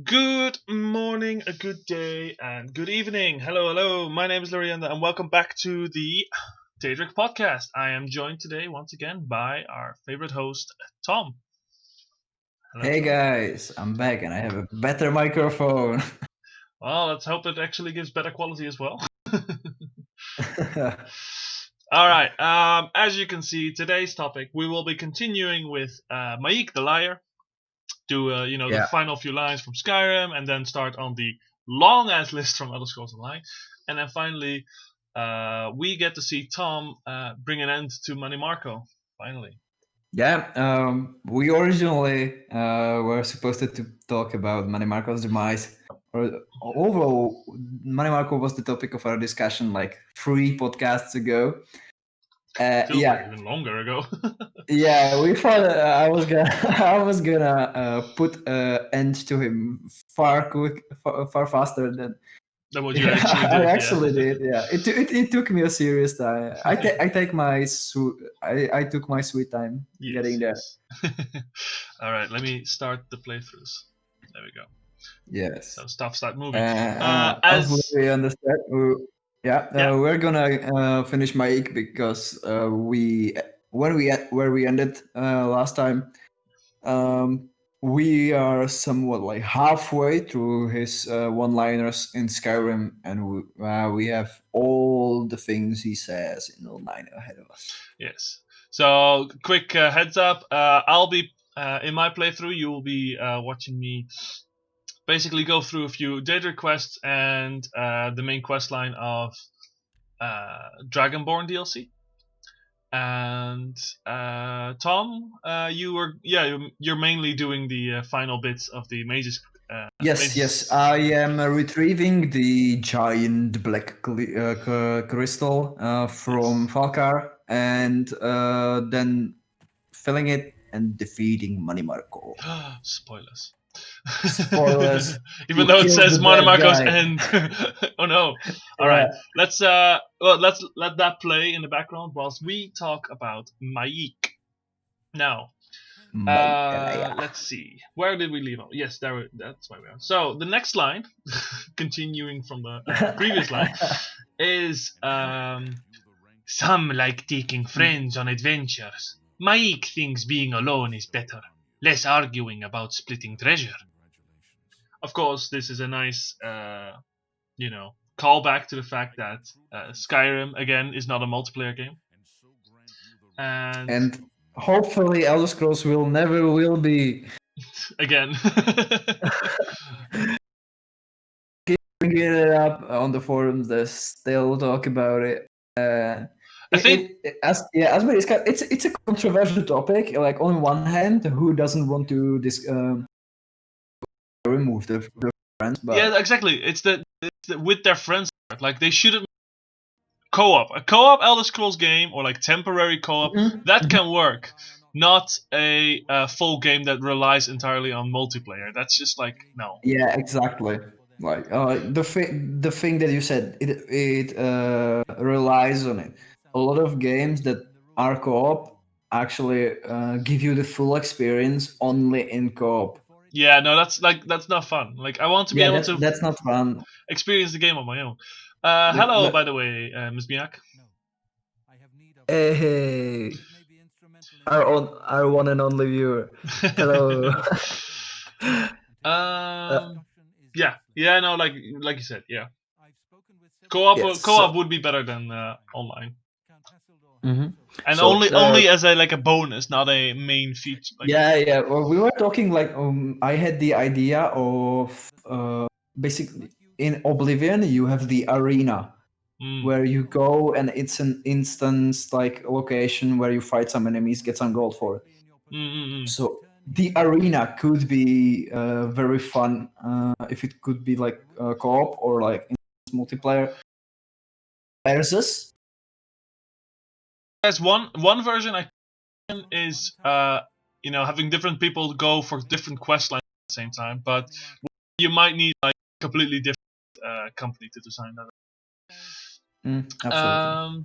Good morning, a good day, and good evening. Hello, hello. My name is Lyriander, and welcome back to the Daedric Podcast. I am joined today once again by our favorite host, Tom. Hello, Hey Tom. guys, I'm back and I have a better microphone. Well, let's hope it actually gives better quality as well. All right. As you can see, today's topic we will be continuing with Maik the Liar. Do the Yeah. final few lines from Skyrim, and then start on the long ass list from Elder Scrolls Online, and then finally we get to see Tom bring an end to Money Marco. Finally, Yeah, we originally were supposed to talk about Manny Marco's demise. Overall, Manny Marco was the topic of our discussion like 3 podcasts ago. feels like Yeah, even longer ago. yeah, we thought I was gonna put an end to him far faster than Than what you Yeah, actually I did. actually Yeah. did. Yeah, it took me a serious time. I take my I took my sweet time Yes. getting there. Yes. All right. Let me start the playthroughs. There we go. Yes. So stuff start moving. As As we understand, Yeah. we're gonna finish my week because we where we ended last time. Um, we are somewhat like halfway through his one-liners in Skyrim, and we have all the things he says in online ahead of us. Yes. So, quick heads up. I'll be in my playthrough. You will be watching me basically go through a few Daedric quests and the main quest line of Dragonborn DLC. And Tom, you're mainly doing the final bits of the mages. Yes, I am retrieving the giant black crystal from Yes. Falkar and then filling it and defeating Money Marco. Spoilers. Spoilers, Even you though it killed says the bad Monomarco's guy. end. Oh no. All right. Yeah. Let's let that play in the background whilst we talk about Maik. Now, let's see. Where did we leave off? Yes, that's where we are. So the next line, continuing from the previous line, is some like taking friends on adventures. Maik thinks being alone is better. Less arguing about splitting treasure. Of course, this is a nice, callback to the fact that Skyrim again is not a multiplayer game, and And hopefully Elder Scrolls will never will be. again, Bringing it up on the forums, they still talk about it. I think As we discussed, it's a controversial topic. Like on one hand, who doesn't want to remove the friends? yeah, But exactly. It's the with their friends part. Like they shouldn't co-op. A co-op Elder Scrolls game or like temporary co-op that can work. Not a full game that relies entirely on multiplayer. That's just like no. yeah, exactly. Like the thing that you said, it relies on it. A lot of games that are co-op actually give you the full experience only in co-op. Yeah, no, that's not fun. Like I want to be Yeah, able to that's not fun. experience the game on my own. Like, Hello, by the way, Ms. Miak. hey, our one and only viewer. Hello. Yeah, no, like you said, yeah. Co-op would be better than online, Mhm. and So only as a like a bonus, not a main feature. Like yeah. Well, we were talking like I had the idea of basically in Oblivion you have the arena mm, where you go and it's an instance like location where you fight some enemies, get some gold for it. mm, mm, mm. So the arena could be very fun if it could be like co-op or like multiplayer versus. There's one version I think is having different people go for different quest lines at the same time, but you might need like completely different company to design that. Absolutely.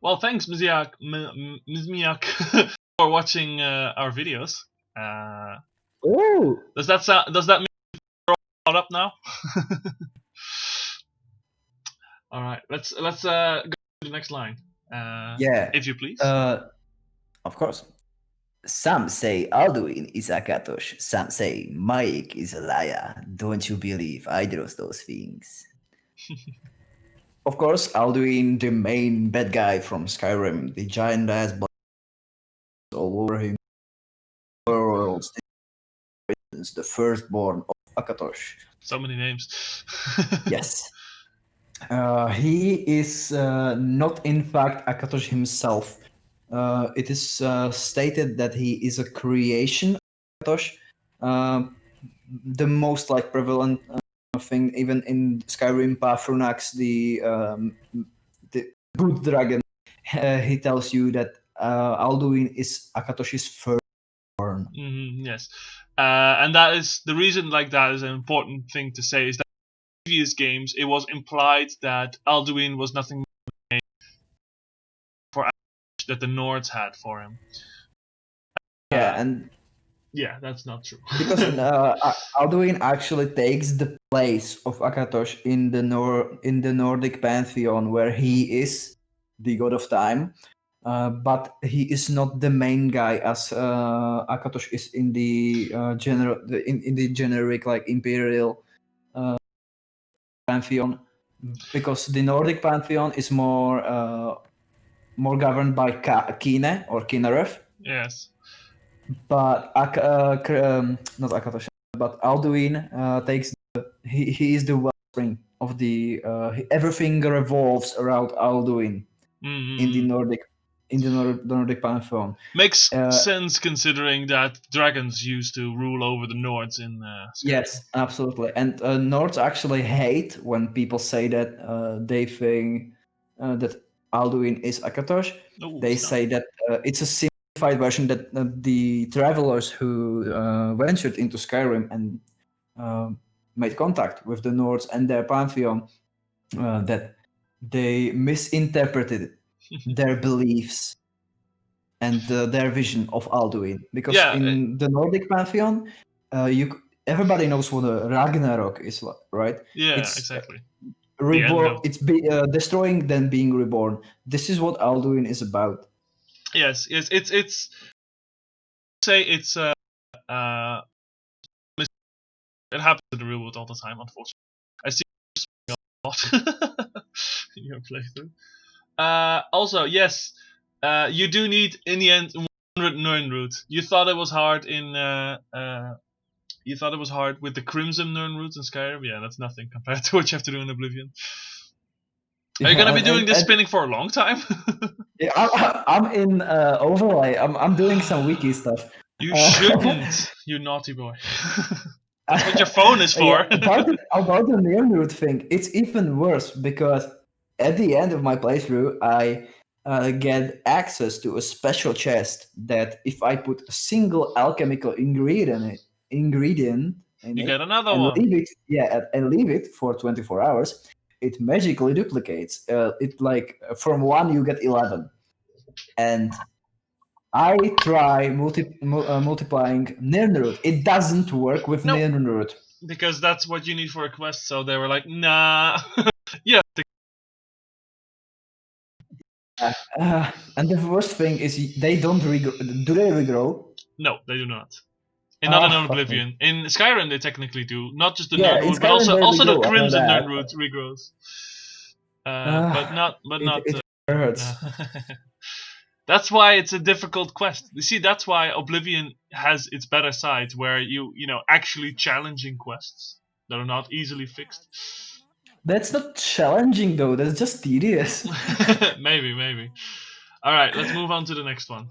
Well, thanks, Ms. Miak, for watching our videos. Oh, Does that mean caught up now? All right, let's go to the next line. If you please. Of course. Some say Alduin is Akatosh. Some say Mike is a liar. Don't you believe either of those things? Of course, Alduin, the main bad guy from Skyrim, the giant ass all over him, worlds, the firstborn of Akatosh. So many names. Yes. He is not, in fact, Akatosh himself. It is stated that he is a creation of Akatosh. The most prevalent thing, even in Skyrim, Pathrunax, the good dragon, he tells you that Alduin is Akatosh's firstborn. Yes, and that is the reason. That is an important thing to say. Is that in previous games it was implied that Alduin was nothing for Akatosh that the Nords had for him. Yeah, that's not true. Because Alduin actually takes the place of Akatosh in the Nordic pantheon, where he is the god of time, but he is not the main guy as Akatosh is in the generic imperial pantheon, because the Nordic pantheon is more governed by Kine or Kinareth. Yes. But not Akatosh, but Alduin takes he is the wellspring of the everything revolves around Alduin in the Nordic pantheon. Makes sense considering that dragons used to rule over the Nords in Skyrim. Yes, absolutely. And Nords actually hate when people say that they think that Alduin is Akatosh. They say that it's a simplified version, that the travelers who ventured into Skyrim and made contact with the Nords and their pantheon, that they misinterpreted their beliefs and their vision of Alduin. Because in the Nordic pantheon, everybody knows what a Ragnarok is, right? Yeah, exactly. Reborn. It's destroying, then being reborn. This is what Alduin is about. Yes. It's say it's it happens in the real world all the time, unfortunately. I see a lot in your playthrough. Also, yes, you do need in the end 100 Nirnroot. You thought it was hard with the Crimson Nirnroots in Skyrim. Yeah, that's nothing compared to what you have to do in Oblivion. Are you gonna be doing this spinning for a long time? Yeah, I'm in overlay. I'm doing some wiki stuff. You shouldn't, you naughty boy. That's what your phone is for. About the Nirnroot thing, it's even worse, because at the end of my playthrough, I get access to a special chest that if I put a single alchemical ingredient in you get another and one. Leave it for 24 hours, it magically duplicates. From 1 you get 11, and I try multiplying Nirnroot. It doesn't work with Nirnroot. Because that's what you need for a quest, so they were like, nah. Yeah. And the worst thing is they don't regrow. Do they regrow? No, they do not. Not in Oblivion. In Skyrim, they technically do. Not just the Nirnroot, but also the Crimson Nirnroot regrows. But not. It hurts. That's why it's a difficult quest. You see, that's why Oblivion has its better sides, where you actually challenging quests that are not easily fixed. That's not challenging though. That's just tedious. Maybe. All right, let's move on to the next one.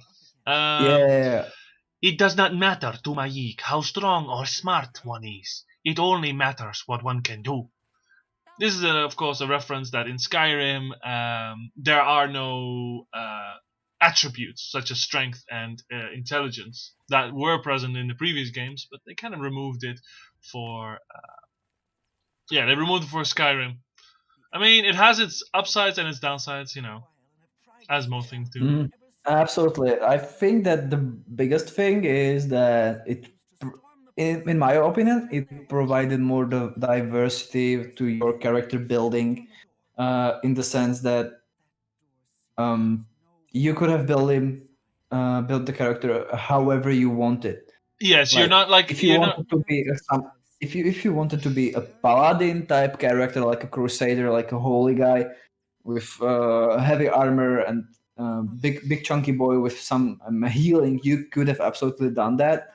Yeah. It does not matter to Mayik how strong or smart one is. It only matters what one can do. This is, of course, a reference that in Skyrim there are no attributes such as strength and intelligence that were present in the previous games, but they kind of removed it for Skyrim. I mean, it has its upsides and its downsides, as most things do. Absolutely. I think that the biggest thing is that in my opinion, it provided more diversity to your character building, in the sense that you could have built the character however you wanted. Yes, you're Like not like if you you're not. wanted to be if you wanted to be a paladin type character, like a crusader, like a holy guy with heavy armor and big chunky boy with some healing, you could have absolutely done that,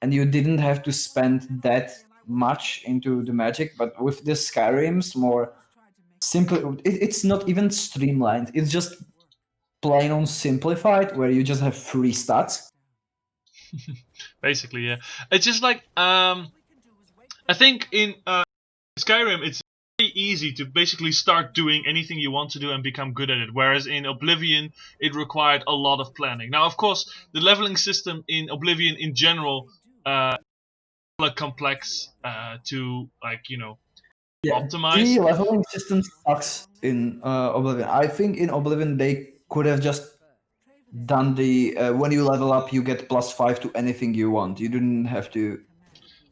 and you didn't have to spend that much into the magic. But with the Skyrim's more simple, it's not even streamlined. It's just plain on simplified, where you just have 3 stats. Basically, yeah. It's just like I think in Skyrim it's very easy to basically start doing anything you want to do and become good at it. Whereas in Oblivion, it required a lot of planning. Now, of course, the leveling system in Oblivion in general complex to optimize. The leveling system sucks in Oblivion. I think in Oblivion they could have just done the when you level up, you get +5 to anything you want. You didn't have to.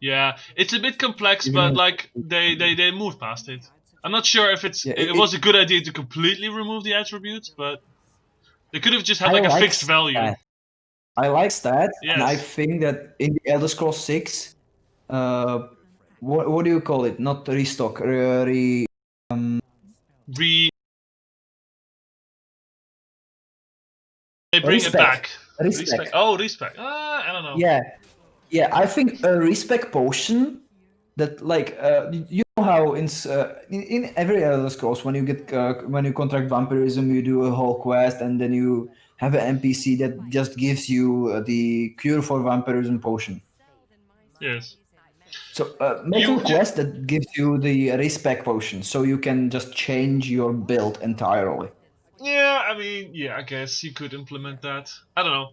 Yeah, it's a bit complex, Even but if- like they moved past it. I'm not sure if Yeah, it was a good idea to completely remove the attributes, but they could have just had I like a like fixed value. stats. I like stats, and I Yes. think that in the Elder Scrolls 6, what do you call it? Not restock, Re they bring it Respec. back. Respec. Oh, respec. I don't know. Yeah. I think a respec potion that, like, you know how in every Elder Scrolls, when you get when you contract vampirism, you do a whole quest, and then you have an NPC that just gives you the cure for vampirism potion. Yes. So make You a quest that gives you the respec potion, so you can just change your build entirely. Yeah, I mean, yeah, I guess you could implement that. I don't know.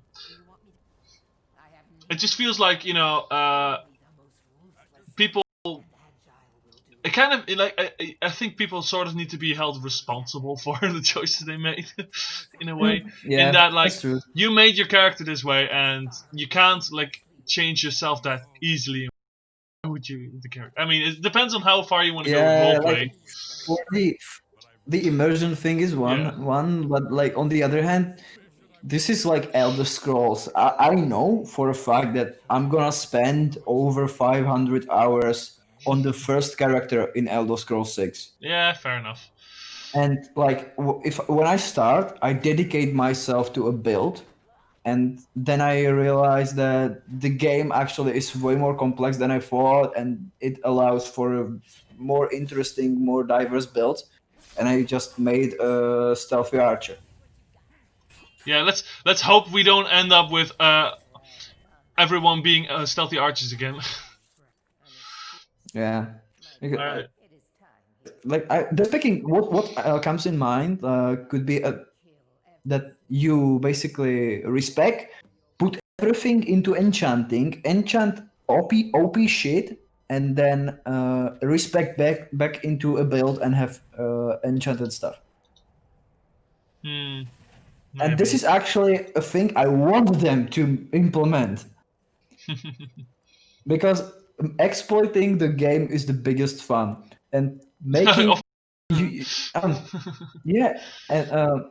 It just feels like people. It kind of like I think people sort of need to be held responsible for the choices they made, in a way. Yeah, in that, like, that's true. you made your character this way, and you can't like change yourself that easily. Why would you the character? I mean, it depends on how far you want to go with roleplay. Like for the immersion thing is one, but like on the other hand, this is like Elder Scrolls. I know for a fact that I'm gonna spend over 500 hours on the first character in Elder Scrolls 6. Yeah, fair enough. And like when I start, I dedicate myself to a build, and then I realized that the game actually is way more complex than I thought, and it allows for a more interesting, more diverse build. And I just made a stealthy archer. Yeah, let's hope we don't end up with everyone being stealthy archers again. Yeah. Alright. Like the picking, what comes in mind could be that you basically respec, put everything into enchanting, enchant OP shit, and then respec back into a build and have enchanted stuff. And this Maybe. is actually a thing I want them to implement, because exploiting the game is the biggest fun, and making yeah. And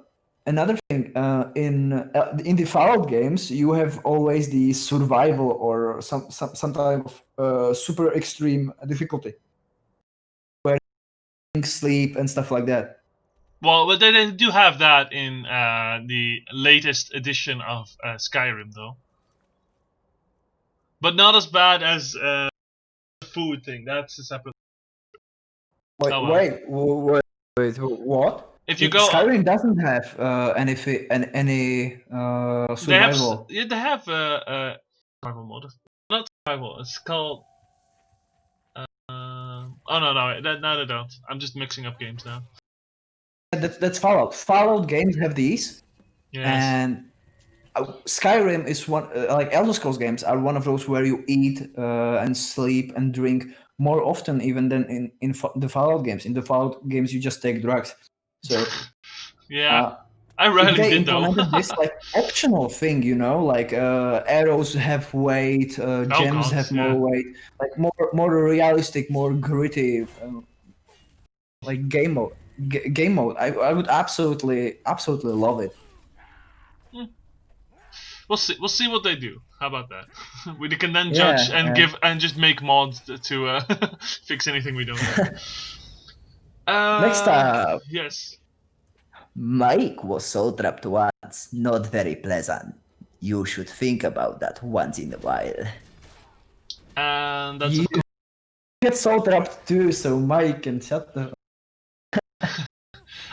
another thing, in the Fallout games, you have always the survival or some type of super extreme difficulty, where you sleep and stuff like that. Well, but they do have that in the latest edition of Skyrim, though. But not as bad as the food thing. That's a separate. Wait, Oh, well. wait, what? If you go, Skyrim doesn't have any survival. they have survival mode. Not survival. It's called. Oh no, they don't. I'm just mixing up games now. That's Fallout. Fallout games have these, Yes. and Skyrim is one. Like Elder Scrolls games are one of those where you eat and sleep and drink more often even than in the Fallout games. In the Fallout games, you just take drugs. So yeah. I rarely they did though. implemented this like optional thing, you know, like arrows have weight, gems God, have yeah. more weight, like more realistic, more gritty, like game mode. Game mode. I would absolutely love it. We'll see. We'll see what they do. How about that? We can then Yeah, judge and yeah. give and just make mods to fix anything we don't like. Next up, Yes. Mike was soul trapped once. Not very pleasant. You should think about that once in a while. And that's you get soul trapped too, so Mike can shut the.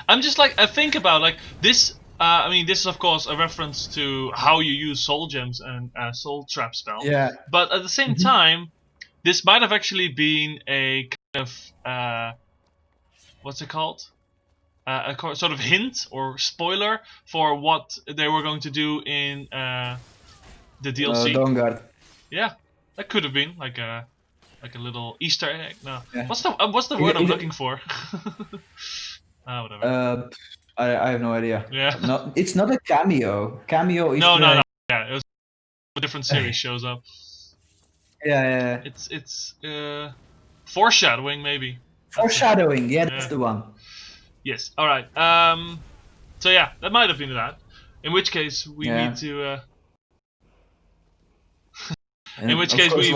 I'm just like I think about like this. I mean, this is of course a reference to how you use soul gems and soul trap spell. Yeah. But at the same time, this might have actually been a kind of what's it called? A sort of hint or spoiler for what they were going to do in the DLC. Dawnguard. Yeah, that could have been like a little Easter egg. No, Yeah. what's the word I'm looking for? Whatever. I have no idea. Yeah. No, it's not a cameo. Cameo is No. Yeah, it was a different series shows up. Yeah. It's foreshadowing maybe. Foreshadowing. Yeah, that's the one. Yes. All right. So yeah, that might have been that. In which case we need to. In which case we.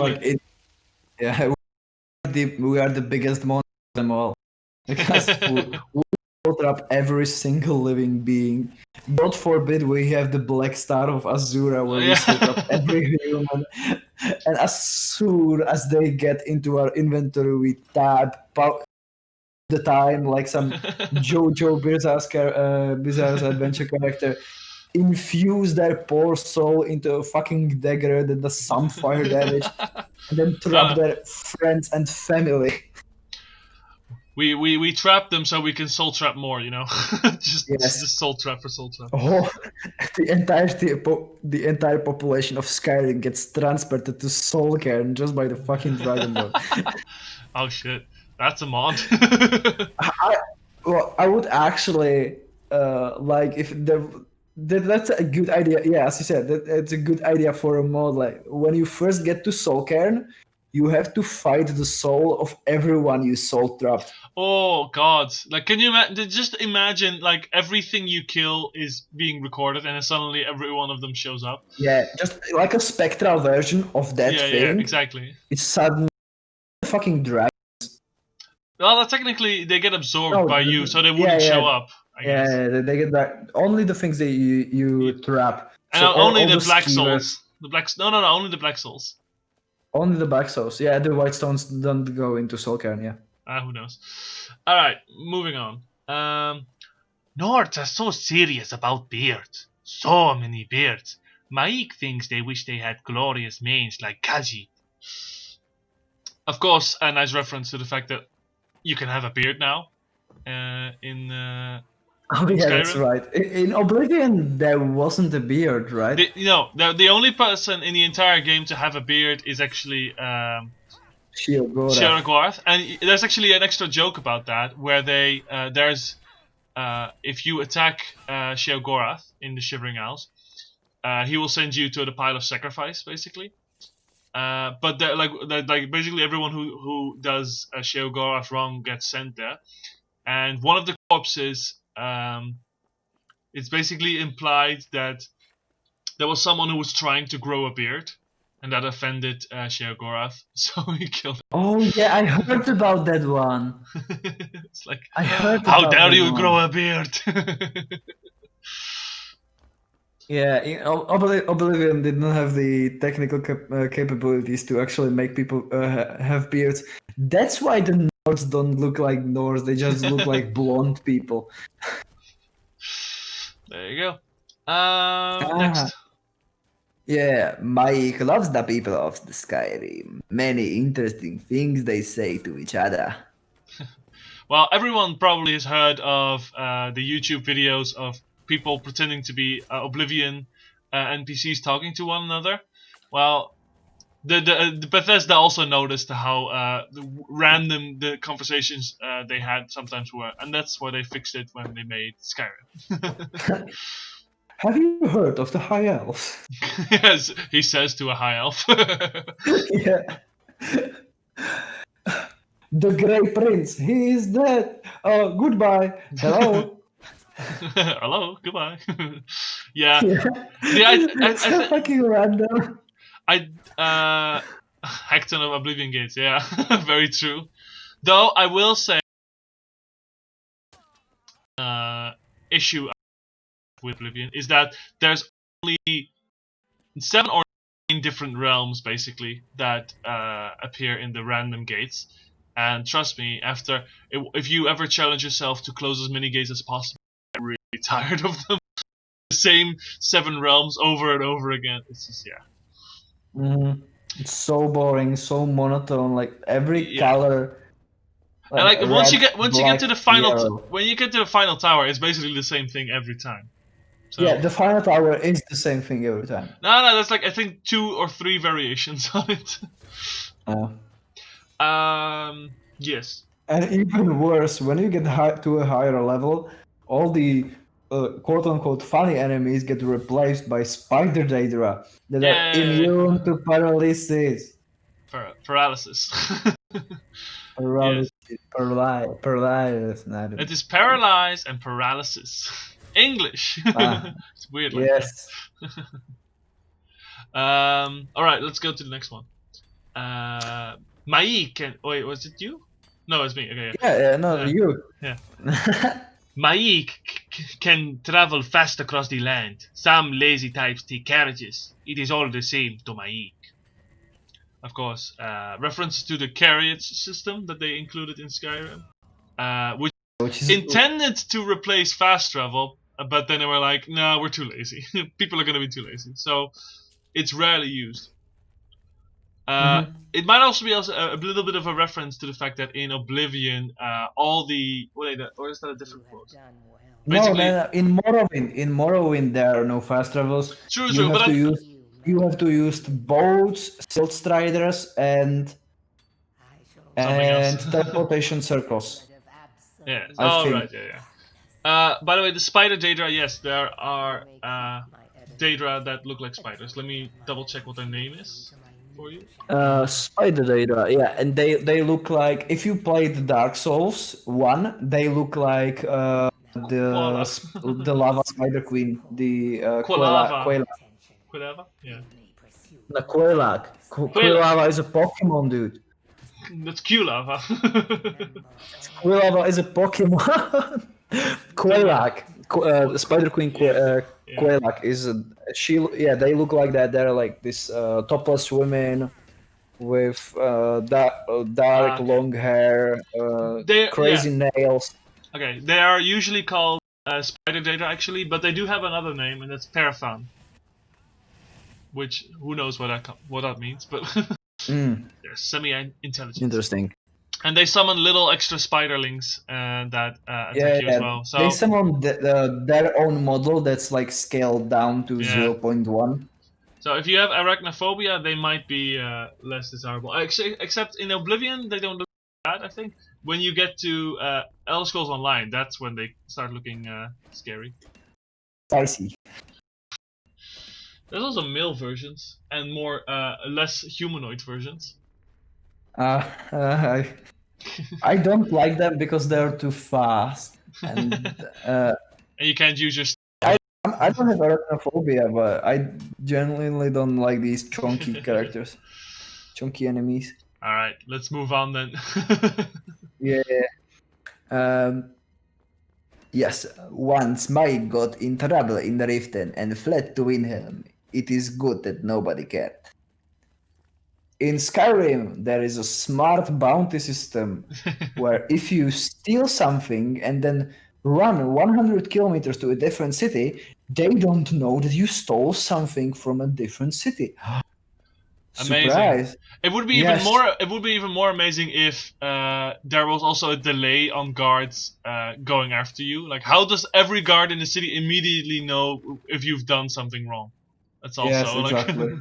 We are the biggest monster of them all because we trap every single living being. God forbid we have the Black Star of Azura where we set up every human, and as soon as they get into our inventory, we tab the time like some JoJo Bizarre's adventure character, infuse their poor soul into a fucking dagger that does some fire damage, and then trap their friends and family. We trap them so we can soul trap more, you know. just soul trap for soul trap. Oh, the entire population of Skyrim gets transported to Soulcairn just by the fucking Dragonborn. Oh shit, that's a mod. I would actually like if that's a good idea. Yeah, as you said, it's a good idea for a mod. Like when you first get to Soulcairn, you have to fight the soul of everyone you soul trapped. Oh god! Like, can you just imagine? Like everything you kill is being recorded, and then suddenly every one of them shows up. Yeah, just like a spectral version of that thing. Yeah, exactly. It's suddenly fucking dragons. Well, technically they get absorbed by you, so they wouldn't show up. I guess. Yeah, they get that. Only the things that you trap. And so only all the black skeevers. souls. Only the black souls. Only the black souls. Yeah, the white stones don't go into Soulcairn. Yeah. Who knows? All right, moving on. Nords are so serious about beards. So many beards. Maik thinks they wish they had glorious manes like Khajiit. Of course, a nice reference to the fact that you can have a beard now. In Skyrim. That's right. In Oblivion, there wasn't a beard, right? The only person in the entire game to have a beard is actually Sheogorath. And there's actually an extra joke about that, where if you attack Sheogorath in the Shivering Isles, he will send you to the pile of sacrifice, basically. But basically everyone who does Sheogorath wrong gets sent there. And one of the corpses, it's basically implied that there was someone who was trying to grow a beard, and that offended Sheogorath, so he killed him. Oh yeah, I heard about that one. It's like, I heard. How dare you grow a beard? Yeah, Oblivion did not have the technical capabilities to actually make people have beards. That's why the Nords don't look like Nords; they just look like blonde people. There you go. Next. Yeah, Mike loves the people of the Skyrim. Many interesting things they say to each other. Well, everyone probably has heard of the YouTube videos of people pretending to be Oblivion NPCs talking to one another. Well, the Bethesda also noticed how random the conversations they had sometimes were, and that's why they fixed it when they made Skyrim. Have you heard of the High Elves? Yes, he says to a high elf. Yeah. The Grey Prince, he is dead. Oh, goodbye. Hello. Hello, goodbye. Yeah. So fucking random. Hecton of Oblivion Gates, yeah. Very true. Though I will say issue with Oblivion is that there's only 7 or 9 different realms basically that appear in the random gates. And trust me, if you ever challenge yourself to close as many gates as possible, you get really tired of them. The same 7 realms over and over again. It's just It's so boring, so monotone. Like every color. And like red, once you get to the final yellow. when you get to the final tower, it's basically the same thing every time. So, Yeah, the final tower is the same thing every time. No, there's like I think 2 or 3 variations on it. Yes. And even worse, when you get to a higher level, all the quote-unquote funny enemies get replaced by spider Daedra that are immune to paralysis. Paralysis. Paralysis. Paralysis. It is paralyzed and paralysis. English. It's weird. Like yes. All right, let's go to the next one. Maik and wait, was it you? No, it's me. Okay. You. Yeah. Maik can travel fast across the land. Some lazy types take carriages. It is all the same to Maik. Of course, reference to the carriage system that they included in Skyrim, which is intended to replace fast travel, but then they were like, no, we're too lazy. People are going to be too lazy. So it's rarely used. It might also be a little bit of a reference to the fact that in Oblivion, all the... or is that a different quote? No. In Morrowind, there are no fast travels. True, You have to use boats, Silt Striders, and teleportation circles. Yeah. Right. Yeah. By the way, the spider Daedra, yes, there are Daedra that look like spiders. Let me double check what their name is for you. Spider Daedra, yeah, and they look like, if you played Dark Souls 1, they look like the lava spider queen, the Quella. Quilava? Yeah. The Quelaag. Quilava is a Pokemon, dude. That's Qlava. Quilava is a Pokemon. Quelaag. Spider Queen Quelaag is they look like that. They're like this topless women with dark long hair, crazy nails. Okay, they are usually called Spider Daedra actually, but they do have another name, and that's Parafan. Which, who knows what that means, but they're semi-intelligent. Interesting. And they summon little extra spiderlings that attack you as well. So they summon their own model that's like scaled down to 0.1. So if you have arachnophobia, they might be less desirable. Except in Oblivion, they don't look bad, I think. When you get to Elder Scrolls Online, that's when they start looking scary. Spicy. There's also male versions and more less humanoid versions. I I don't like them because they're too fast, and you can't use your. I don't have arachnophobia, but I genuinely don't like these chunky characters, chunky enemies. All right, let's move on then. Yeah. Yes, once Mike got in trouble in the Riften and fled to Windhelm. It is good that nobody cared. In Skyrim, there is a smart bounty system where if you steal something and then run 100 kilometers to a different city, they don't know that you stole something from a different city. Amazing. Surprise. It would be even more. It would be even more amazing if there was also a delay on guards going after you. Like, how does every guard in the city immediately know if you've done something wrong? That's also exactly.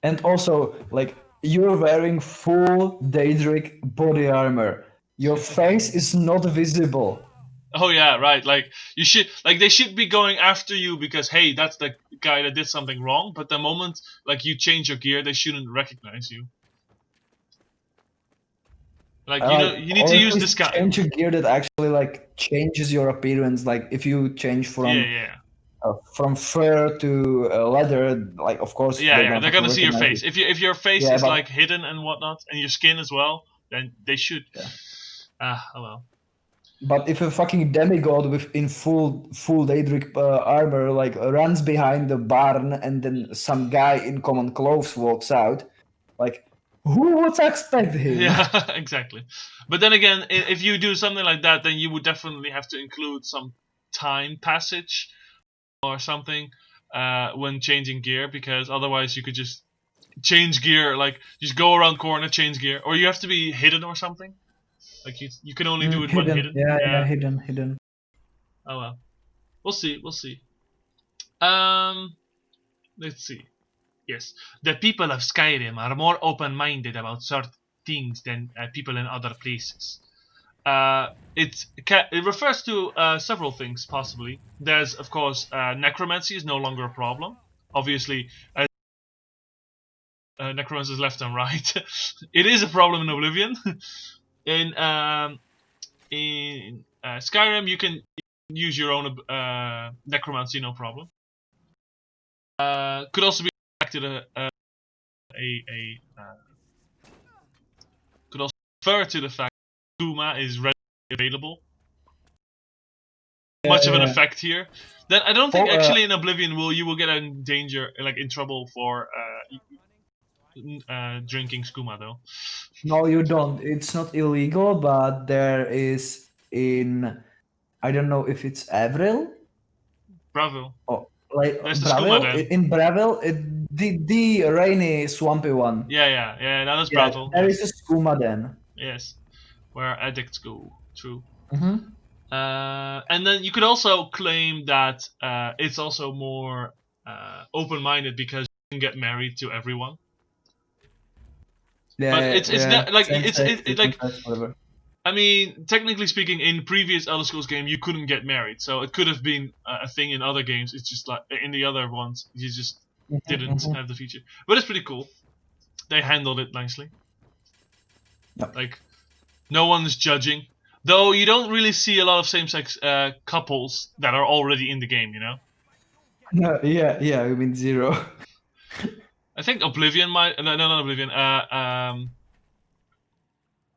And also, like, you're wearing full Daedric body armor. Your face is not visible. Oh yeah, right. Like they should be going after you because hey, that's the guy that did something wrong. But the moment like you change your gear, they shouldn't recognize you. Like you need Or to at use least this guy. change a gear that actually like changes your appearance. Like if you change from fur to leather, like of course they're gonna They're fucking gonna see your recognize face. you. If your face Yeah, is but like hidden and whatnot, and your skin as well, then they should. Yeah. Oh well. But if a fucking demigod in full Daedric armor like runs behind the barn and then some guy in common clothes walks out, like who would expect him? Yeah, exactly. But then again, if you do something like that, then you would definitely have to include some time passage or something when changing gear, because otherwise you could just change gear, like just go around corner, change gear, or you have to be hidden or something. Like you can only do it when hidden. Yeah, hidden. Oh well, we'll see. Let's see. Yes, the people of Skyrim are more open-minded about certain things than people in other places. It refers to several things possibly. There's of course necromancy is no longer a problem. Obviously, necromancy is left and right. It is a problem in Oblivion. In Skyrim, you can use your own necromancy, no problem. Could also be affected could also refer to the fact that Kuma is readily available. Much of an effect here. Then I don't think actually in Oblivion you will get in danger, like in trouble for drinking skooma though. No, you don't. It's not illegal, but there is I don't know if it's Avril. Bravo. Oh, like There's the Bravil? skooma then. In Bravil, the rainy, swampy one. Yeah. That is Bravo. There is a skooma then. Yes, where addicts go. True. Mm-hmm. And then you could also claim that it's also more open-minded because you can get married to everyone. Yeah, but it's not like it's like whatever. I mean, technically speaking, in previous Elder Scrolls game, you couldn't get married, so it could have been a thing in other games. It's just like in the other ones, you just didn't have the feature. But it's pretty cool. They handled it nicely. Yep. Like, no one's judging. Though you don't really see a lot of same-sex couples that are already in the game, you know? Yeah, I mean 0. I think Oblivion might... No, not Oblivion.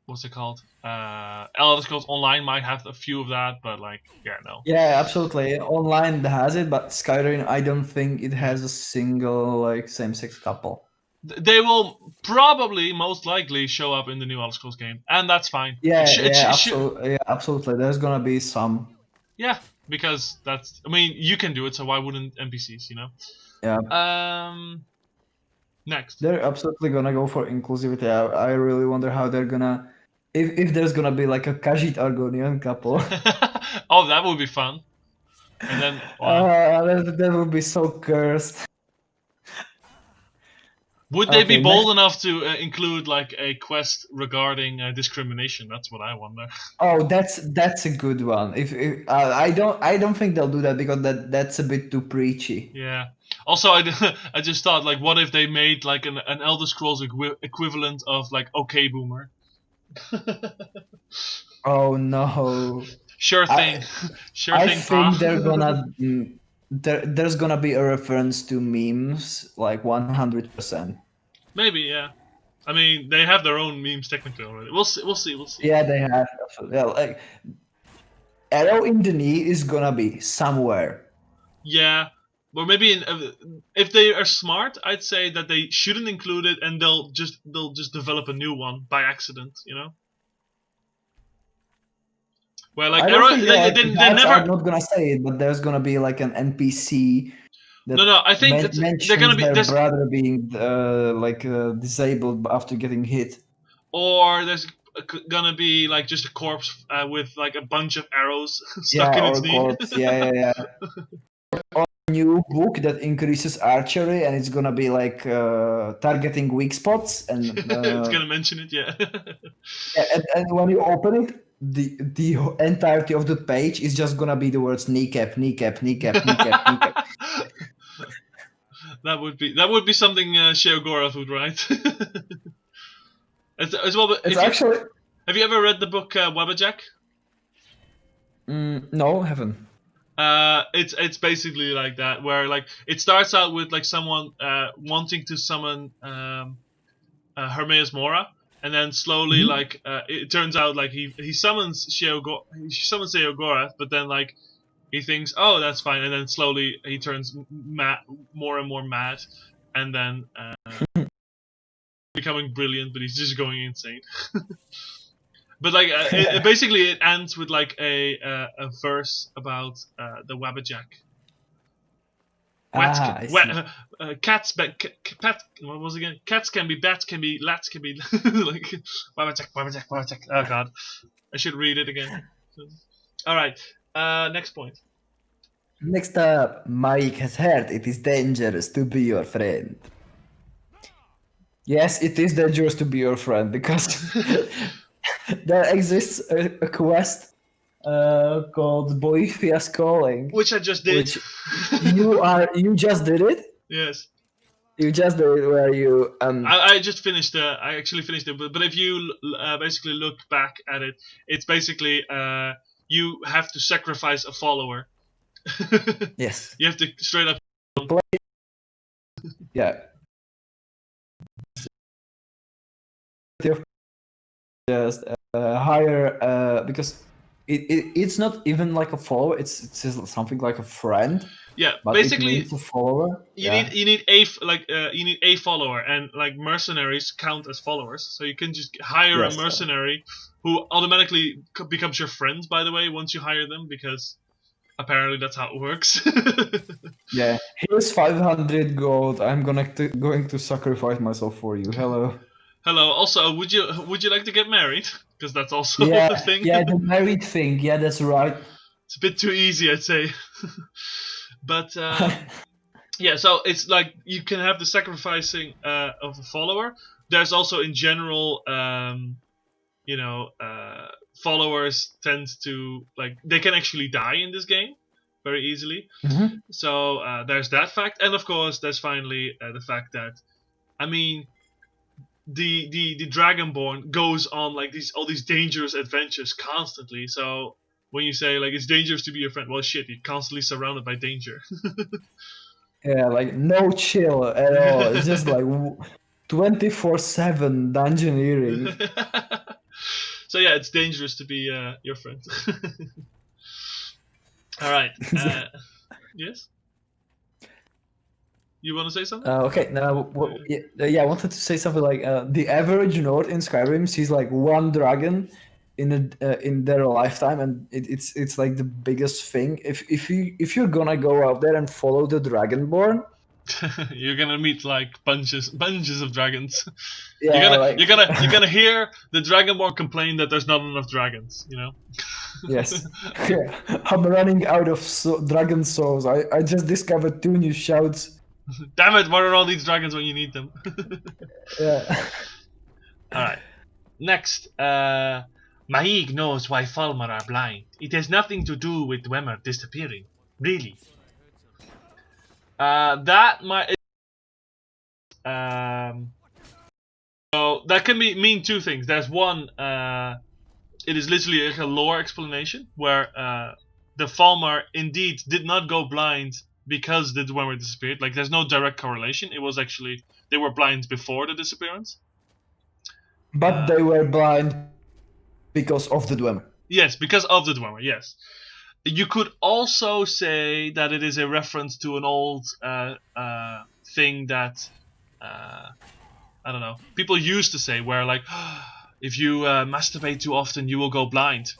What's it called? Elder Scrolls Online might have a few of that, but like, yeah, no. Yeah, absolutely. Online has it, but Skyrim, I don't think it has a single like same-sex couple. They will probably, most likely, show up in the new Elder Scrolls game, and that's fine. Absolutely. There's gonna be some. Yeah, because that's. I mean, you can do it, so why wouldn't NPCs? You know. Yeah. Next. They're absolutely gonna go for inclusivity. I really wonder how they're gonna, if there's gonna be like a Khajiit Argonian couple. Oh, that would be fun. And then wow. That would be so cursed. Would they be bold enough to include like a quest regarding discrimination? That's what I wonder. Oh, that's a good one. If I don't think they'll do that because that's a bit too preachy. Yeah. Also, I just thought like, what if they made like an Elder Scrolls equivalent of like OK Boomer? Oh no. Sure thing. I think they're gonna. There's gonna be a reference to memes, like 100%. Maybe, yeah. I mean, they have their own memes technically already. We'll see. Yeah, they have. Yeah, like arrow in the knee is gonna be somewhere. Yeah, or maybe if they are smart, I'd say that they shouldn't include it, and they'll just develop a new one by accident. You know. Well, like arrow, they never. I'm not gonna say it, but there's gonna be like an NPC. No, I think they're gonna be their brother being disabled after getting hit. Or there's gonna be like just a corpse with like a bunch of arrows stuck in its knee. Corpse. Yeah. new book that increases archery, and it's gonna be like targeting weak spots, and It's gonna mention it, yeah. and when you open it, the entirety of the page is just gonna be the words kneecap, kneecap, kneecap, kneecap, kneecap. That would be something Sheogorath would write. as well, but It's actually have you ever read the book Wabbajack? no, haven't. It's basically like that, where like it starts out with like someone wanting to summon Hermaeus Mora, and then slowly like it turns out like he summons Sheogorath, but then like he thinks, oh, that's fine, and then slowly he turns more and more mad, and then becoming brilliant, but he's just going insane. But like basically it ends with like a verse about the Wabbajack. Cats, what was it again? Cats can be bats, can be lats, can be like Wabbajack. Oh god, I should read it again. All right, next point. Next up, Mike has heard it is dangerous to be your friend. Yes, it is dangerous to be your friend because there exists a quest called Boethiah's Calling, which I just did. Which you just did it? Yes. You just did it where you I just finished I actually finished it, but if you basically look back at it, it's basically you have to sacrifice a follower. Yes. You have to straight up yeah. Just hire because it's not even like a follower. It's just something like a friend. Yeah, but basically it means a follower. You need a follower, and like mercenaries count as followers. So you can just hire a mercenary who automatically becomes your friend. By the way, once you hire them, because apparently that's how it works. Yeah, here's 500 gold. I'm going to sacrifice myself for you. Hello. Hello. Also, would you like to get married? Because that's also a thing. Yeah, the married thing. Yeah, that's right. It's a bit too easy, I'd say. But yeah, so it's like you can have the sacrificing of a follower. There's also in general, followers tend to like they can actually die in this game very easily. Mm-hmm. So there's that fact, and of course there's finally the fact that, I mean, the Dragonborn goes on like all these dangerous adventures constantly. So when you say like it's dangerous to be your friend, well, shit, you're constantly surrounded by danger. Yeah, like no chill at all. It's just like 24/7 dungeoneering. So yeah, it's dangerous to be your friend. All right. Yes. You want to say something? Okay. Now, I wanted to say something like the average Nord in Skyrim sees like one dragon in their lifetime, and it's like the biggest thing. If you're gonna go out there and follow the Dragonborn, you're gonna meet like bunches of dragons. Yeah, you're gonna hear the Dragonborn complain that there's not enough dragons. You know. Yes. Yeah. I'm running out of dragon souls. I just discovered 2 new shouts. Damn it! What are all these dragons when you need them? Yeah. All right. Next, Maig knows why Falmar are blind. It has nothing to do with Dwemer disappearing. Really. That might. So that can mean 2 things. There's one. It is literally a lore explanation where the Falmar indeed did not go blind because the Dwemer disappeared. Like, there's no direct correlation. It was actually they were blind before the disappearance. But they were blind because of the Dwemer. Yes, because of the Dwemer, yes. You could also say that it is a reference to an old thing that, I don't know, people used to say, where like, if you masturbate too often, you will go blind.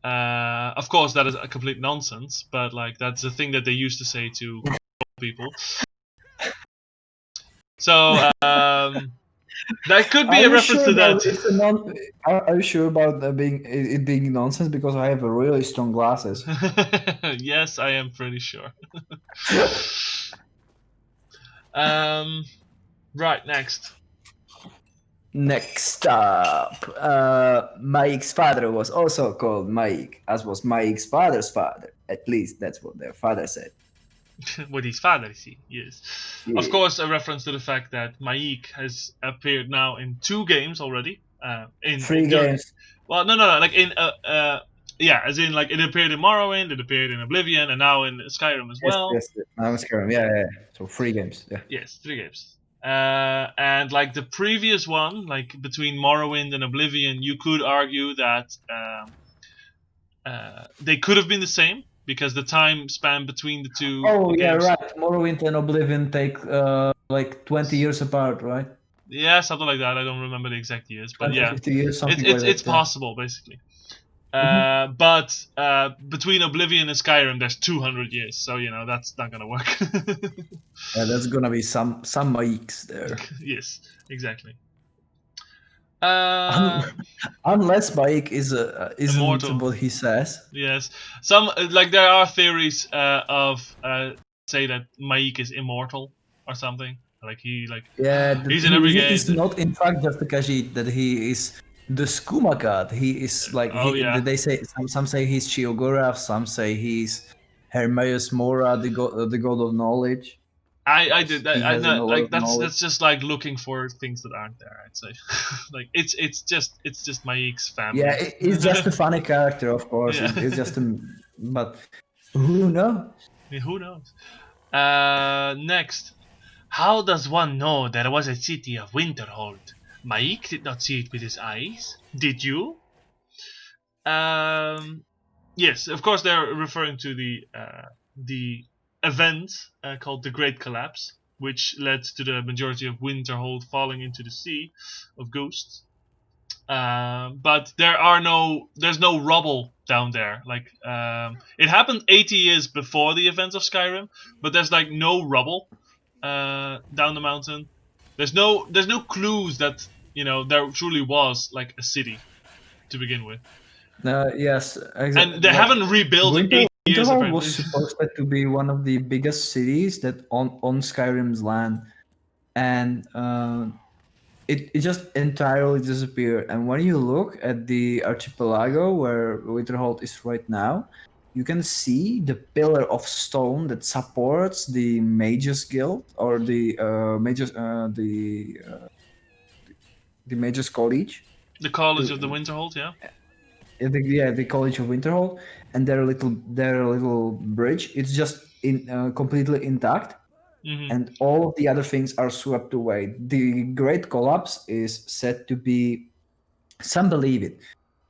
Of course, that is a complete nonsense, but like that's a thing that they used to say to people. So That could be Are a you reference sure to about that. it's a are you sure about it being nonsense? Because I have really strong glasses. Yes, I am pretty sure. Right, next. Next up, Mike's father was also called Mike, as was Mike's father's father. At least that's what their father said. With his father, see, yes. Of Yeah. course, a reference to the fact that Maik has appeared now in 2 games already. In 3 during- games. Well, no, like in yeah, as in like it appeared in Morrowind, it appeared in Oblivion, and now in Skyrim as well. Yes. I'm Skyrim. Yeah. So 3 games. Yeah. Yes, 3 games. And like the previous one, like between Morrowind and Oblivion, you could argue that they could have been the same because the time span between the 2 Oh yeah, games. right. Morrowind and Oblivion take like 20 years apart, right? Yeah, something like that. I don't remember the exact years, but 20, yeah, 50 years, something it's like it's that. Yeah. possible basically. But between Oblivion and Skyrim, there's 200 years, so that's not gonna work. Yeah, that's gonna be some Mikes there. Yes, exactly. Unless Mike isn't Immortal. what he says. Yes, some there are theories of say that Maik is immortal or something. Yeah, he's in every he game. is not in fact just because that he is the Skooma god. He is like they say some say he's Sheogorath, some say he's Hermaeus Mora, the god of knowledge. I did that. He I has know, a lot like of that's knowledge. just like looking for things that aren't there. I'd say, like it's just Maik's family. Yeah, it's just a funny character, of course. Yeah. It's just but who knows? Yeah, who knows? Next, how does one know there was a city of Winterhold? Maik did not see it with his eyes. Did you? Yes, of course they're referring to the event called the Great Collapse, which led to the majority of Winterhold falling into the sea of ghosts. But there's no rubble down there. It happened 80 years before the events of Skyrim, but there's like no rubble down the mountain. There's no clues that there truly was like a city to begin with. Yes, exactly. And they haven't rebuilt in 80 years. Winterhold Apparently. was supposed to be one of the biggest cities that on Skyrim's land, and it just entirely disappeared. And when you look at the archipelago where Winterhold is right now, you can see the pillar of stone that supports the Mages Guild or the Mages College. The College of the Winterhold, yeah. The College of Winterhold, and their little bridge. It's just completely intact. Mm-hmm. And all of the other things are swept away. The Great Collapse is said to be, some believe it,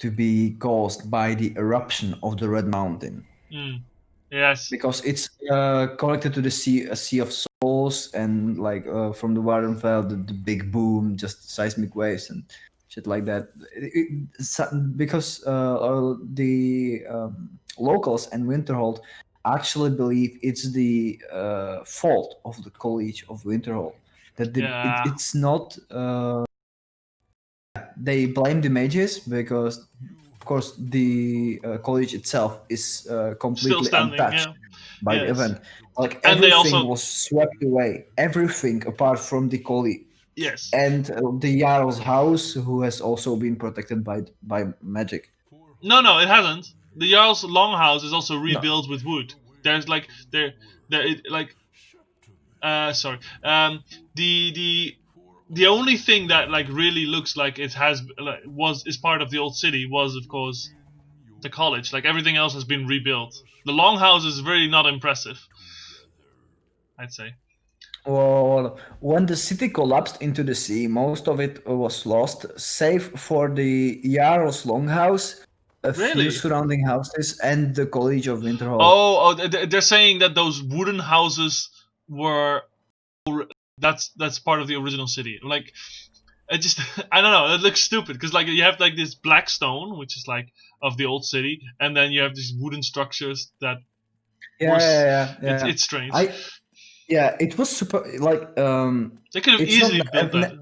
to be caused by the eruption of the Red Mountain. Yes. Because it's connected to the sea of souls, and from the Wardenfell, the big boom, just seismic waves and shit like that. Because the locals and Winterhold actually believe it's the fault of the College of Winterhold. That it's not. They blame the mages because, of course, the college itself is completely untouched by the event. Like everything was swept away. Everything apart from the college. Yes. And the Jarl's house, who has also been protected by magic. No, it hasn't. The Jarl's longhouse is also rebuilt with wood. There's sorry. The only thing that really looks like it is part of the old city was, of course, the college. Like everything else has been rebuilt. The longhouse is really not impressive, I'd say. Well, when the city collapsed into the sea, most of it was lost, save for the Jarl's longhouse, few surrounding houses, and the College of Winterhold. Oh, they're saying that those wooden houses were that's part of the original city. Like, I don't know. It looks stupid because you have this black stone, which is of the old city, and then you have these wooden structures that. Yeah. It's strange. Yeah, it was super. They could have easily built that.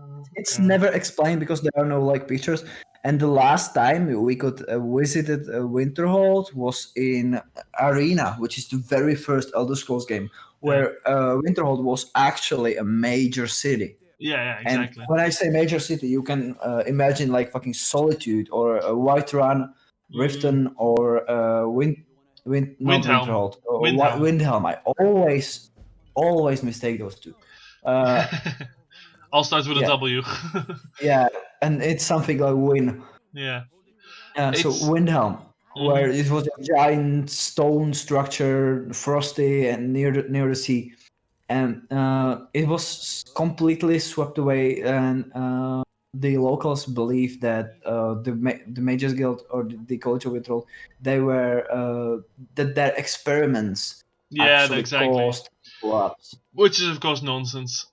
it's never explained because there are no like pictures. And the last time we could visited Winterhold was in Arena, which is the very first Elder Scrolls game, where Winterhold was actually a major city. Yeah, exactly. And when I say major city, you can imagine like fucking Solitude or Whiterun, Riften, or Windhelm. Windhelm. I always mistake those two. All starts with a W. Yeah, and it's something like Win. Yeah. So Windhelm, where it was a giant stone structure, frosty and near the sea, and it was completely swept away. And the locals believe that the Mages Guild or the College of Winterhold, they were that their experiments actually caused collapse. Which is of course nonsense.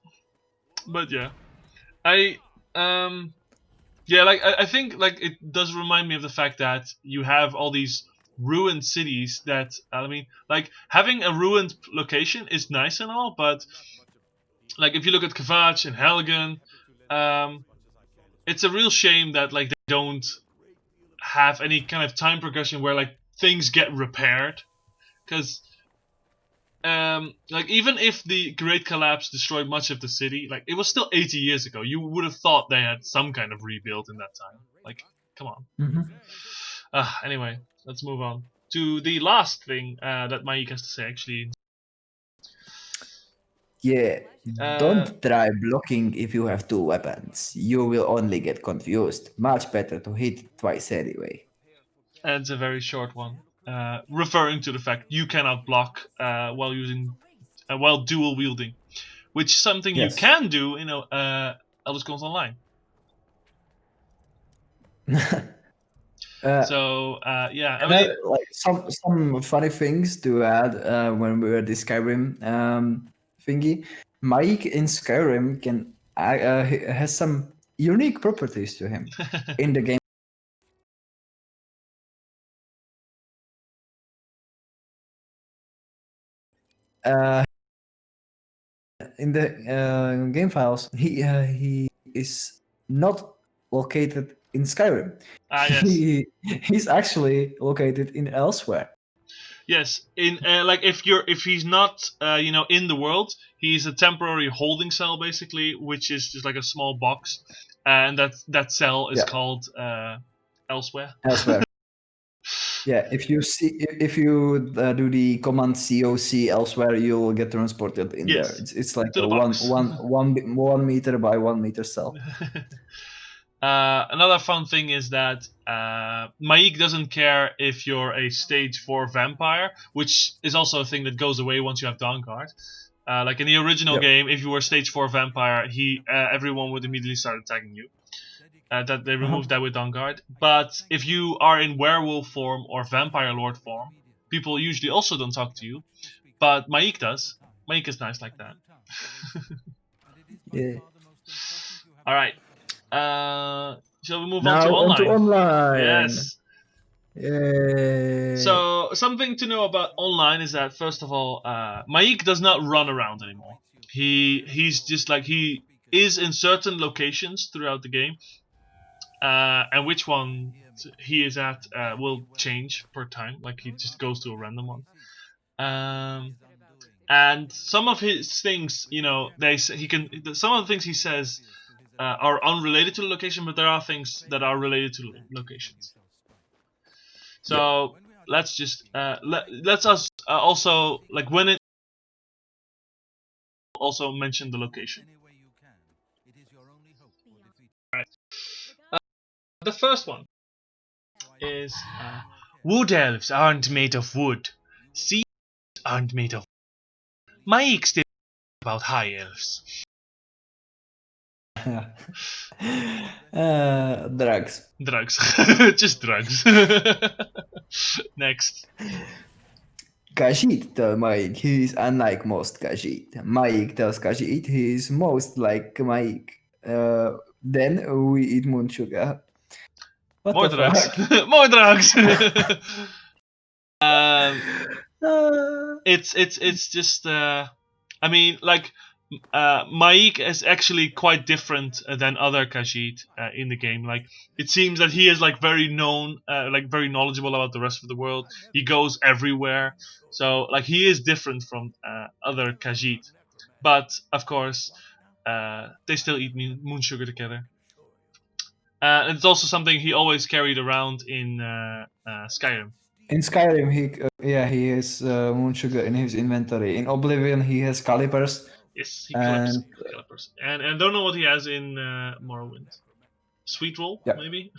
But yeah, I think like it does remind me of the fact that you have all these ruined cities that like having a ruined location is nice and all, but like if you look at Kvatch and Helgen, it's a real shame that like they don't have any kind of time progression where like things get repaired, because like even if the Great Collapse destroyed much of the city, like it was still 80 years ago. You would have thought they had some kind of rebuild in that time. Like, come on. Anyway, let's move on to the last thing that Maik has to say. Actually, yeah, don't try blocking if you have two weapons. You will only get confused. Much better to hit twice anyway. And it's a very short one. Referring to the fact you cannot block while using while dual wielding, which is something you can do in Elder Scrolls Online. Yeah, I mean, like some funny things to add when we were the Skyrim thingy. Mike in Skyrim can has some unique properties to him in the game. In the game files, he is not located in Skyrim. Yes. He's actually located in elsewhere. Yes, in like if he's not in the world, he's a temporary holding cell basically, which is just like a small box, and that cell is called elsewhere. Elsewhere. Yeah, if you do the command COC elsewhere, you'll get transported in there. It's like a 1 meter by 1 meter cell. Another fun thing is that Maik doesn't care if you're a stage 4 vampire, which is also a thing that goes away once you have Dawnguard. Like in the original game, if you were stage 4 vampire, everyone would immediately start attacking you. That they removed that with Dawnguard. But if you are in werewolf form or vampire lord form, people usually also don't talk to you. But Maik does. Maik is nice like that. Yeah. All right. Shall we move now on to online? Yes. Yay. So something to know about online is that first of all, Maik does not run around anymore. He's just like he is in certain locations throughout the game, and which one he is at will change per time. Like he just goes to a random one. And some of his things, some of the things he says are unrelated to the location, but there are things that are related to locations. So let's just let's us also like when it also mention the location. Right. The first one is wood elves aren't made of wood. Sea elves aren't made of wood. Maik still about high elves. Drugs. Just drugs. Next. Khajiit tells Maik he is unlike most Khajiit. Maik tells Khajiit he is most like Maik. Then we eat moon sugar. More drugs. More drugs. It's just I mean like Maik is actually quite different than other Khajiit in the game. Like, it seems that he is like very known, like very knowledgeable about the rest of the world. He goes everywhere, so like he is different from other Khajiit. But of course, they still eat moon sugar together. And it's also something he always carried around in Skyrim. In Skyrim, he has moon sugar in his inventory. In Oblivion, he has calipers. Yes, he collects calipers. And I don't know what he has in Morrowind. Sweet roll, maybe?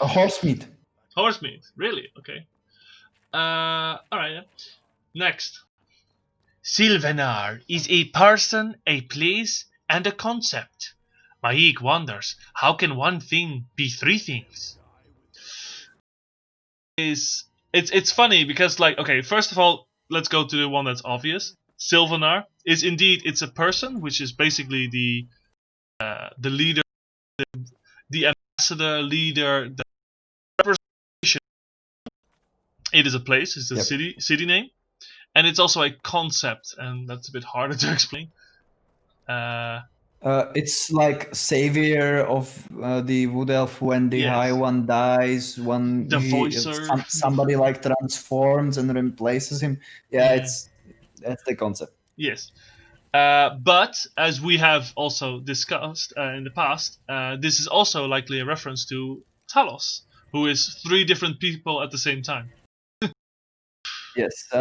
A horse meat. Horse meat, really? Okay. Alright, yeah. Next. Sylvanar is a person, a place, and a concept. Maik wonders, how can one thing be three things? It's funny because, like, okay, first of all, let's go to the one that's obvious. Sylvanar is indeed, it's a person, which is basically the leader, the ambassador, leader, the representation. It is a place, it's a city name, and it's also a concept, and that's a bit harder to explain. It's like savior of the wood elf when the high one dies. Somebody like transforms and replaces him. That's the concept. Yes. But as we have also discussed in the past, this is also likely a reference to Talos, who is three different people at the same time. Yes.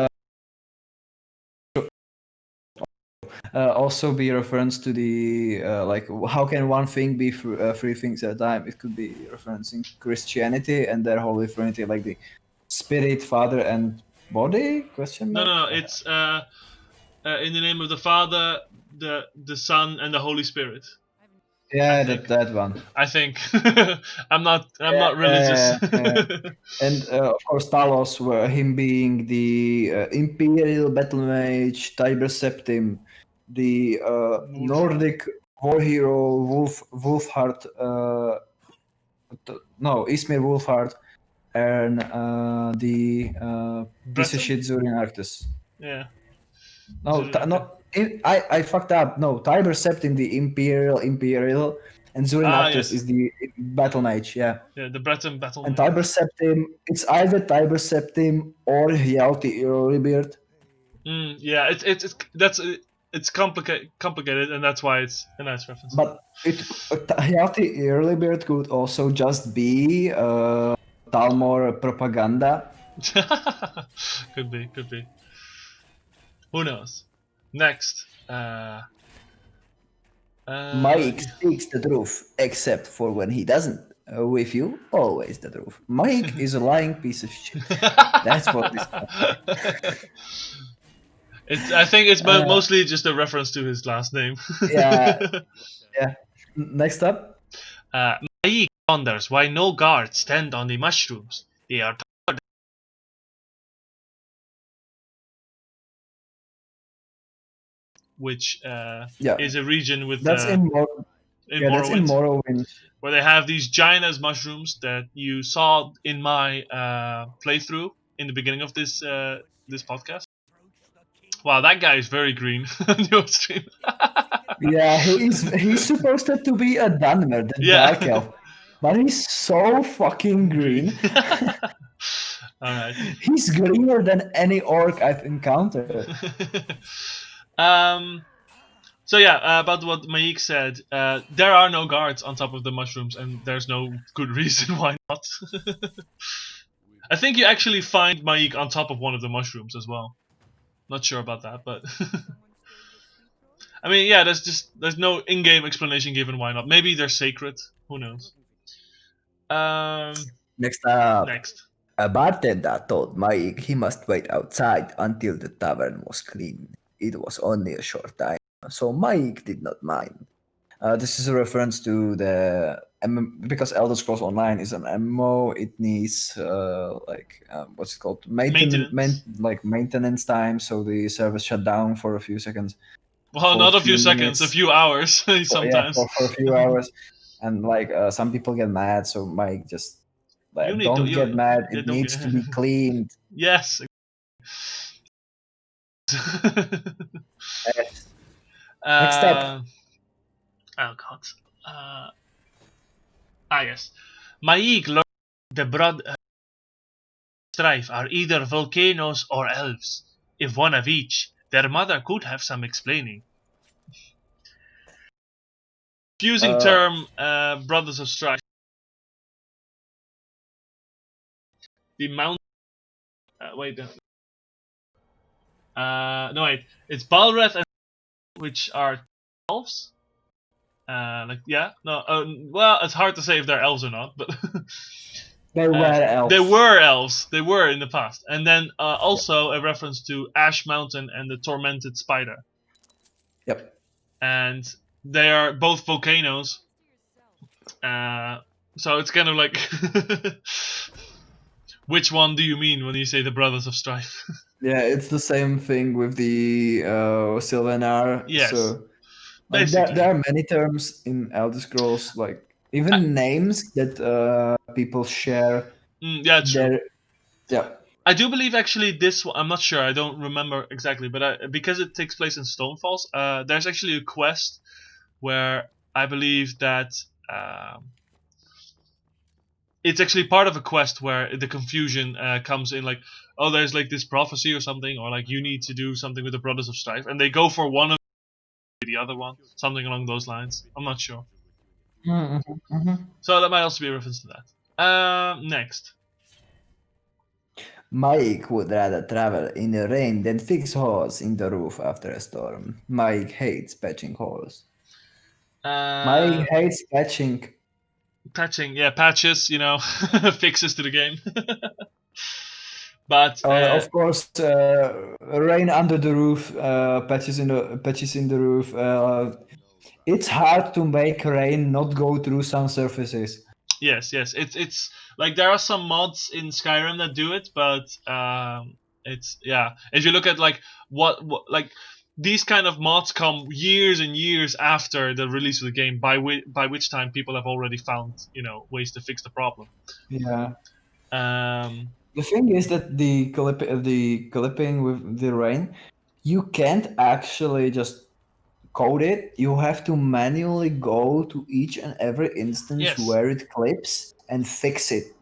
Also be a reference to the like, how can one thing be three things at a time? It could be referencing Christianity and their Holy Trinity, like the Spirit, Father, and Body? Question mark? No. It's in the name of the Father, the Son, and the Holy Spirit. Yeah, that one. I think I'm not religious. And of course, Talos, him being the Imperial Battle Mage, Tiber Septim, the Nordic war hero Wolfheart. Ismir Wolfheart, and the piece of shit Zurin Arctus. Yeah. I fucked up. No, Tiber Septim, the Imperial, and Zurin Arctus is the Battle Mage. Yeah, the Breton Battle Mage. And Tiber Septim, it's either Tiber Septim or Hjalti Earlybeard. It's complicated, and that's why it's a nice reference. But Hjalti Earlybeard could also just be Talmor propaganda. Could be. Who knows? Next. Mike speaks the truth, except for when he doesn't. With you, always the truth. Mike is a lying piece of shit. That's what this is. I think it's mostly just a reference to his last name. Yeah. Next up. Mike wonders why no guards stand on the mushrooms. They are which is a region with that's in Morrowind, where they have these giant as mushrooms that you saw in my playthrough in the beginning of this podcast. Wow, that guy is very green on your stream. Yeah, he's supposed to be a Dunmer, the dark elf, but he's so fucking green. Alright. He's greener than any orc I've encountered. So about what Maik said, there are no guards on top of the mushrooms, and there's no good reason why not. I think you actually find Maik on top of one of the mushrooms as well. Not sure about that, but I mean, there's no in-game explanation given why not. Maybe they're sacred. Who knows? Next up. A bartender told Mike he must wait outside until the tavern was clean. It was only a short time, so Mike did not mind. This is a reference to because Elder Scrolls Online is an MMO. It needs what's it called, maintenance time. So the servers shut down for a few seconds. Well, not a few seconds, a few hours sometimes. For a few hours, and some people get mad. So Mike just don't get mad. It needs to be cleaned. Yes. Next step. Oh god. Yes. Maik learned the broad strife are either volcanoes or elves. If one of each, their mother could have some explaining. Confusing term, Brothers of Strife. The mount. Wait. No wait. It's Balreth and which are elves. Well, it's hard to say if they're elves or not, but They were elves. they were elves. They were in the past, and then also a reference to Ash Mountain and the Tormented Spider. Yep. And they are both volcanoes. So it's kind of like, which one do you mean when you say the Brothers of Strife? Yeah, it's the same thing with the Sylvanar. Yes. So, Basically. there are many terms in Elder Scrolls, like even names that people share. Yeah, true. Yeah. I do believe actually this one, I'm not sure, I don't remember exactly, but because it takes place in Stonefalls, there's actually a quest where I believe that it's actually part of a quest where the confusion comes in, like, oh, there's like this prophecy or something, or like you need to do something with the Brothers of Strife, and they go for one of the other one, something along those lines. I'm not sure. So that might also be a reference to that. Next. Mike would rather travel in the rain than fix holes in the roof after a storm. Mike hates patching holes. Mike hates patching. Patching, yeah, patches, fixes to the game. But of course, rain under the roof, patches in the roof. It's hard to make rain not go through some surfaces. Yes, it's like there are some mods in Skyrim that do it, but it's if you look at like what like these kind of mods come years and years after the release of the game, by which time people have already found ways to fix the problem. Yeah. The thing is that the clipping with the rain, you can't actually just code it. You have to manually go to each and every instance where it clips and fix it.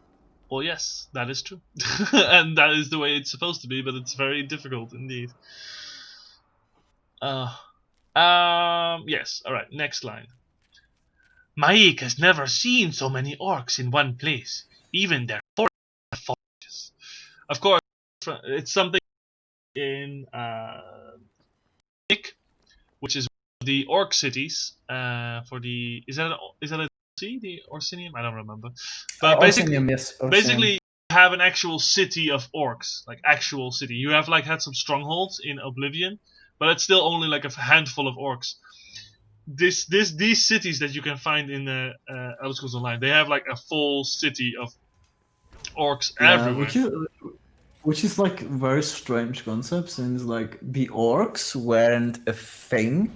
Well, yes, that is true. And that is the way it's supposed to be, but it's very difficult indeed. Yes, alright, next line. Maik has never seen so many orcs in one place, even their forages. Of course, it's something in Nick, which is the orc cities for the is that a sea, the Orsinium? I don't remember. But basically, you have an actual city of orcs, like actual city. You have like had some strongholds in Oblivion, but it's still only like a handful of orcs. These cities that you can find in the Elder Scrolls Online, they have like a full city of orcs everywhere. Which is like a very strange concept, since like the orcs weren't a thing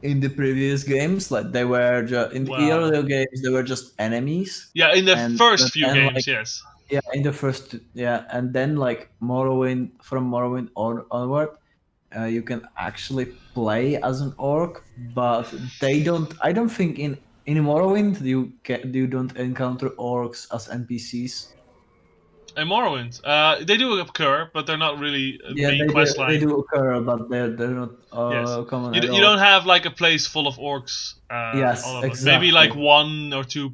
in the previous games. Like they were in the earlier games, they were just enemies. Yeah, in the first few games, yes. Yeah, in the first, and then like from Morrowind onward, you can actually play as an orc, but they don't. I don't think in Morrowind you don't encounter orcs as NPCs. In Morrowind, they do occur, but they're not really main quest line. They do occur, but they're not common. You don't have like a place full of orcs. Yes, exactly. Maybe like one or two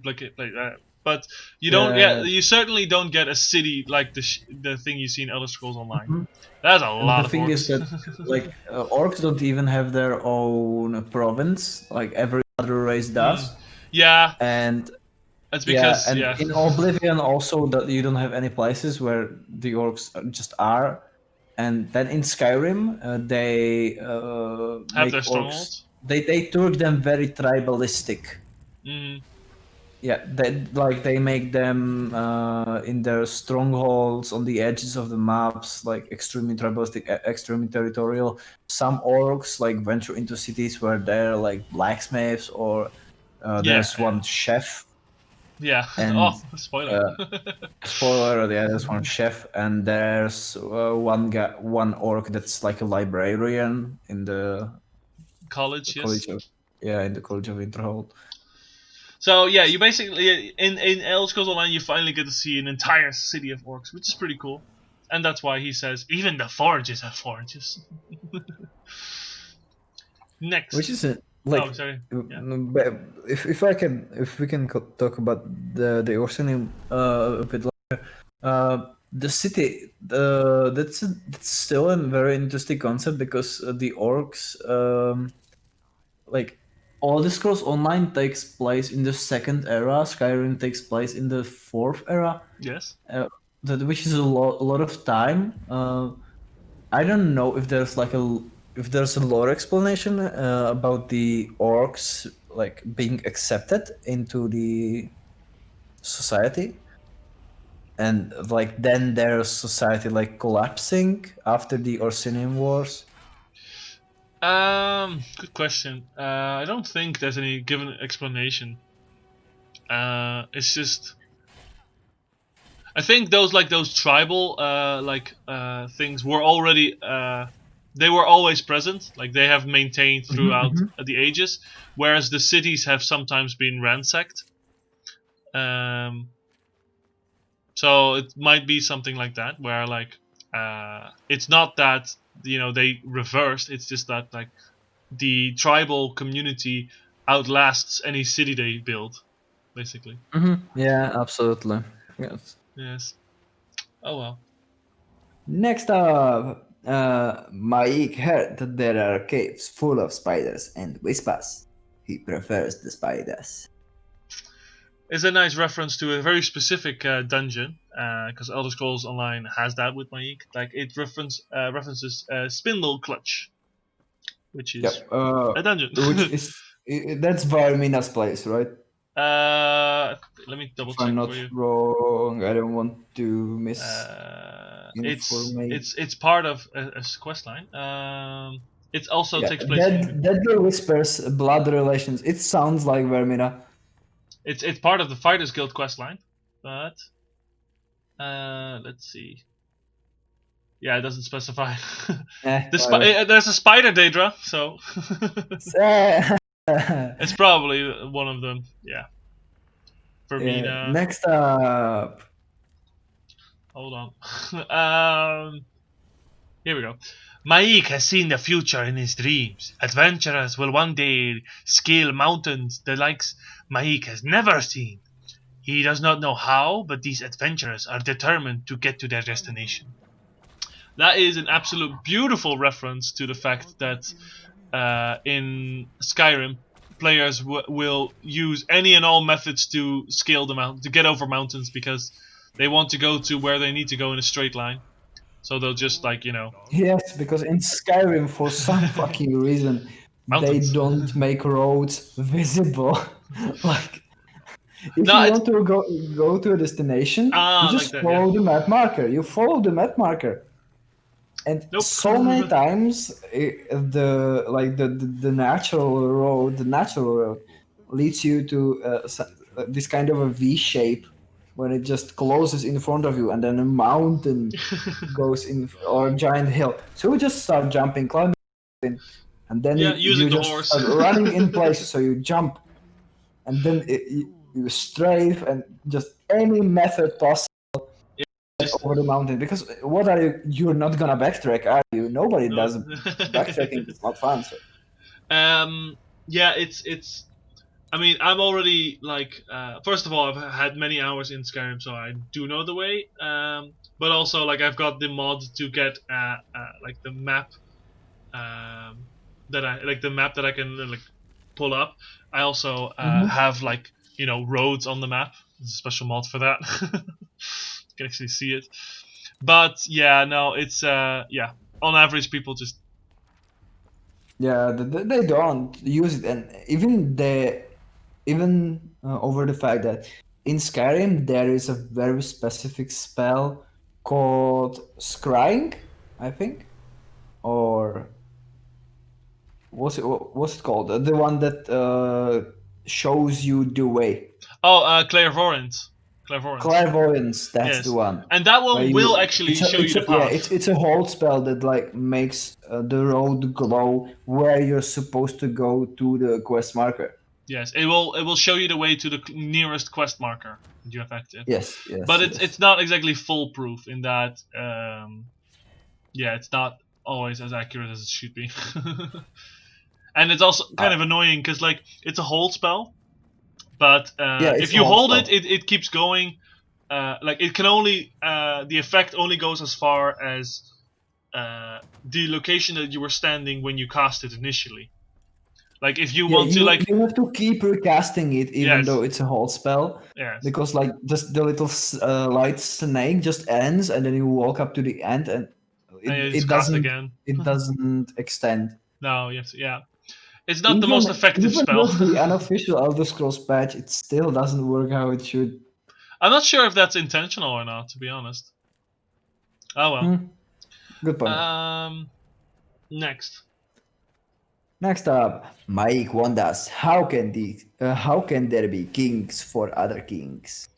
but you don't get. You certainly don't get a city like the thing you see in Elder Scrolls Online. Mm-hmm. That's a lot of orcs. The thing is that like orcs don't even have their own province, like every other race does. Yeah, and that's because in Oblivion also that you don't have any places where the orcs just are, and then in Skyrim they have their strongholds. They turn them very tribalistic. Mm. Yeah, they make them in their strongholds on the edges of the maps, like extremely tribalistic, extremely territorial. Some orcs like venture into cities where they're like blacksmiths, or there's one chef. Yeah. And, spoiler. Spoiler. Yeah, there's one chef, and there's one orc that's like a librarian in the college. Yes. College of, in the College of Winterhold. So yeah, you basically in Elder Scrolls Online you finally get to see an entire city of orcs, which is pretty cool, and that's why he says even the forages have forages. Next, Which is like, oh sorry, yeah. if we can talk about the Orsinium a bit later. The city, that's still a very interesting concept because the orcs, like Elder Scrolls Online takes place in the second era. Skyrim takes place in the fourth era. Yes. Which is a lot of time. I don't know if there's if there's a lore explanation about the orcs like being accepted into the society, and like then their society like collapsing after the Orsinian Wars. Good question. I don't think there's any given explanation. It's just, I think those tribal things were already they were always present. Like they have maintained throughout the ages, whereas the cities have sometimes been ransacked. So it might be something like that, where like it's not that they reversed. It's just that like the tribal community outlasts any city they build, basically. Yeah, absolutely. Yes. Yes. Oh well. Next up, Mike heard that there are caves full of spiders and whispers. He prefers the spiders. It's a nice reference to a very specific dungeon, because Elder Scrolls Online has that with Maik. Like it references Spindle Clutch, which is a dungeon. Which is that's Varmina's place, right? Let me double If I'm check not for you. wrong, I don't want to miss. It's part of a quest line. It also takes place. Deadly Whispers, blood relations. It sounds like Vermina. It's part of the Fighters Guild quest line, but let's see. Yeah, it doesn't specify. There's a spider Daedra, so it's probably one of them. Yeah. Vermina. Next up. Hold on. Here we go. Maik has seen the future in his dreams. Adventurers will one day scale mountains the likes Maik has never seen. He does not know how, but these adventurers are determined to get to their destination. That is an absolute beautiful reference to the fact that in Skyrim, players will use any and all methods to scale the mountain, to get over mountains, because they want to go to where they need to go in a straight line. So they'll just Yes, because in Skyrim, for some fucking reason, mountains. They don't make roads visible. Like, if you want to go to a destination, you just follow the map marker. You follow the map marker, and so many times the natural road leads you to this kind of a V shape when it just closes in front of you, and then a mountain goes in, or a giant hill. So we just start jumping, climbing, and then you just start running in place. So you jump, and then you strafe, and just any method possible over the mountain. Because what are you? You're not gonna backtrack, are you? Nobody does backtracking. It's not fun. So. Yeah, it's. I mean, I'm already first of all, I've had many hours in Skyrim, so I do know the way. But also, I've got the mod to get the map the map that I can pull up. I also have roads on the map. There's a special mod for that. You can actually see it. But yeah, no, it's on average people just they don't use it, and even over the fact that in Skyrim there is a very specific spell called Scrying, I think, or what's it called? The one that shows you the way. Oh, clairvoyance. Clairvoyance, that's Yes. the one. And that one Where will actually show you the path. Yeah, it's a hold spell that like makes the road glow where you're supposed to go to the quest marker. Yes, it will show you the way to the nearest quest marker that you affected. Yes. But it's not exactly foolproof in that. It's not always as accurate as it should be. And it's also kind of annoying because like it's a hold spell, but if you hold it keeps going. Like it can only the effect only goes as far as the location that you were standing when you cast it initially. Like if you want to like you have to keep recasting it even Yes. though it's a hold spell. Yes. Because like just the little light snake just ends and then you walk up to the end and it cast doesn't again. it doesn't extend. No, yes, yeah. It's not the most effective spell. Even with the unofficial Elder Scrolls patch, it still doesn't work how it should. I'm not sure if that's intentional or not, to be honest. Oh well. Good point. Next. Next up, Mike wonders how can there be kings for other kings?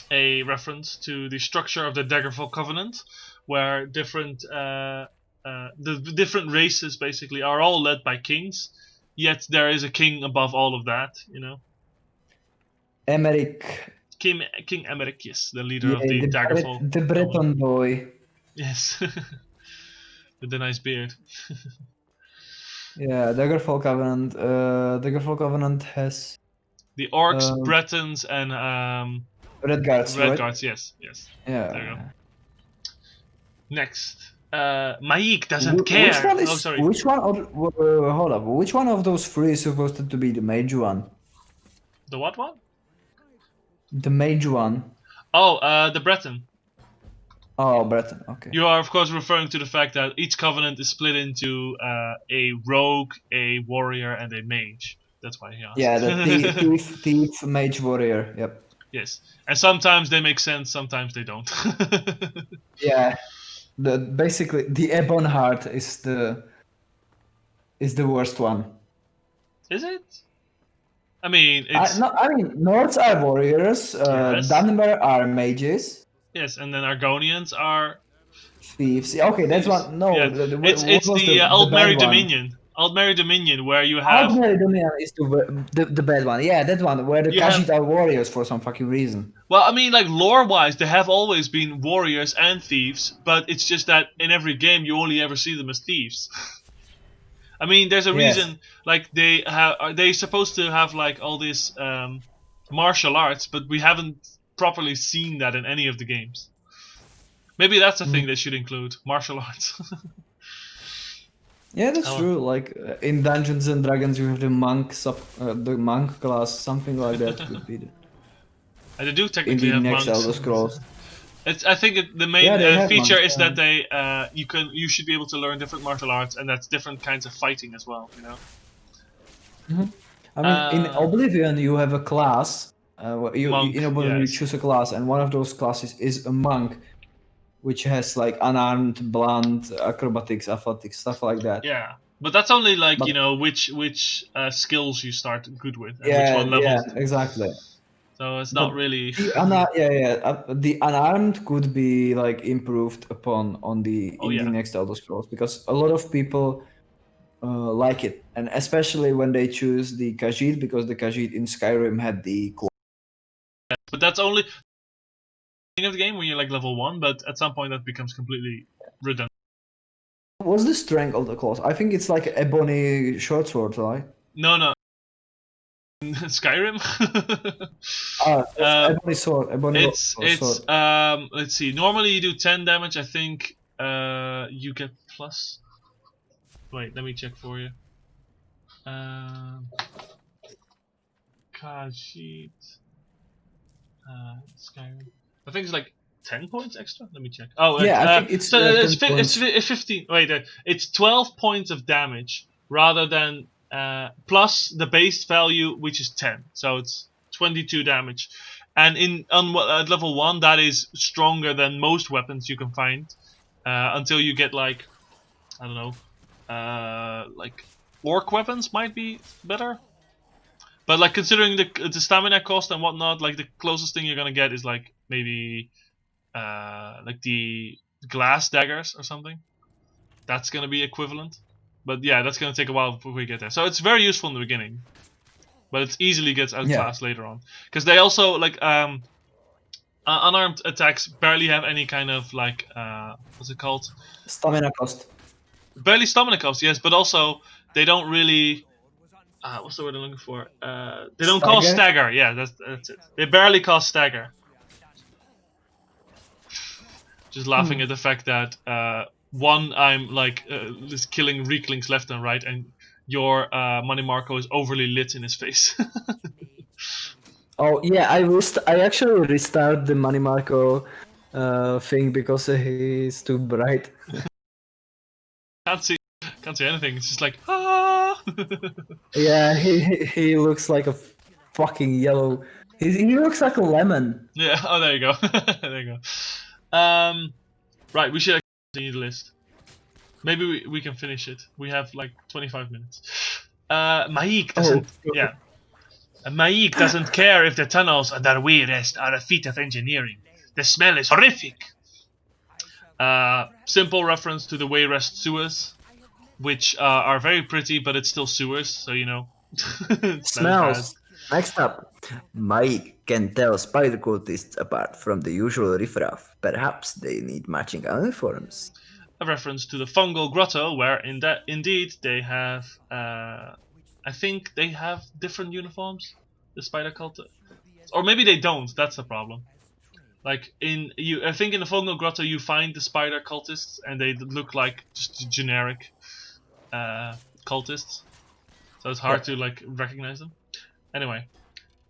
A reference to the structure of the Daggerfall Covenant, where different the different races basically are all led by kings, yet there is a king above all of that. You know. Emeric. King Emeric, yes, the leader of the Daggerfall. The Breton boy. Yes, with the nice beard. Yeah, Daggerfall Covenant. Daggerfall Covenant has the orcs, Bretons, and Redguards. Redguards, yes. Yeah. There you go. Next, Maik doesn't care. Which one? Hold up. Which one of those three is supposed to be the major one? The what one? The major one. Oh, the Breton. Oh, Breton. Okay. You are, of course, referring to the fact that each covenant is split into a rogue, a warrior, and a mage. That's why he asked. Yeah, the thief, mage, warrior. Yep. Yes, and sometimes they make sense, sometimes they don't. Yeah, basically the Ebonheart is the worst one. Is it? I mean, it's... Nords are warriors. Yes. Dunmer are mages. Yes, and then Argonians are thieves. Okay, that's one. No, yeah. It's the Aldmeri Dominion. Aldmeri Dominion, where you have... Aldmeri Dominion is the bad one. Yeah, that one, where the Khajiit are warriors for some fucking reason. Well, I mean, like, lore-wise, they have always been warriors and thieves, but it's just that in every game you only ever see them as thieves. I mean, there's a reason, like, they're supposed to have, like, all this martial arts, but we haven't properly seen that in any of the games. Maybe that's a thing they should include, martial arts. Yeah, that's true. Like in Dungeons and Dragons, you have the monk the monk class, something like that would be. And they do technically have monks. In the next Elder Scrolls. I think the main feature is that they you should be able to learn different martial arts, and that's different kinds of fighting as well. You know. Mm-hmm. I mean, in Oblivion, you have a class. You choose a class, and one of those classes is a monk, which has like unarmed, blunt, acrobatics, athletics, stuff like that. Yeah, but that's only like which skills you start good with, and which one level. Yeah, exactly. So it's not really. The unarmed could be like improved upon in the next Elder Scrolls, because a lot of people like it, and especially when they choose the Khajiit, because the Khajiit in Skyrim had the. But that's only of the game when you're like level 1, but at some point that becomes completely redundant. What's the strength of the claws? I think it's like an ebony short sword, right? No. Skyrim? Ebony sword. It's let's see. Normally you do 10 damage. I think you get plus. Wait, let me check for you. Khajiit. Skyrim. I think it's like 10 points extra. Let me check. Oh, yeah, I think it's it's 15. Wait, it's 12 points of damage rather than plus the base value, which is 10. So it's 22 damage. And at level 1, that is stronger than most weapons you can find until you get like, I don't know, like orc weapons might be better. But like considering the stamina cost and whatnot, like the closest thing you're gonna get is like maybe like the glass daggers or something. That's gonna be equivalent. But yeah, that's gonna take a while before we get there. So it's very useful in the beginning, but it easily gets outclassed later on. Because they also like unarmed attacks barely have any kind of like what's it called? Stamina cost. Barely stamina cost, yes, but also they don't really. What's the word I'm looking for? They don't cost stagger. Yeah, that's it. They barely cost stagger. Just laughing at the fact that one, I'm like just killing Reeklings left and right, and your Money Marco is overly lit in his face. Oh yeah, I actually restart the Money Marco thing because he's too bright. Can't see anything. It's just like ah. Yeah, he looks like a fucking yellow. He looks like a lemon. Yeah. Oh, there you go. There you go. Right. We should continue the list. Maybe we can finish it. We have like 25 minutes. Maik doesn't. Yeah. Maik doesn't care if the tunnels under We Rest are a feat of engineering. The smell is horrific. Simple reference to the We Rest sewers, which are very pretty, but it's still sewers, so you know. Smells. Next up. Maik can tell spider cultists apart from the usual riffraff. Perhaps they need matching uniforms. A reference to the fungal grotto, where indeed they have. I think they have different uniforms, the spider cultists, or maybe they don't. That's the problem. Like I think in the fungal grotto you find the spider cultists, and they look like just generic cultists, so it's hard to like recognize them. Anyway,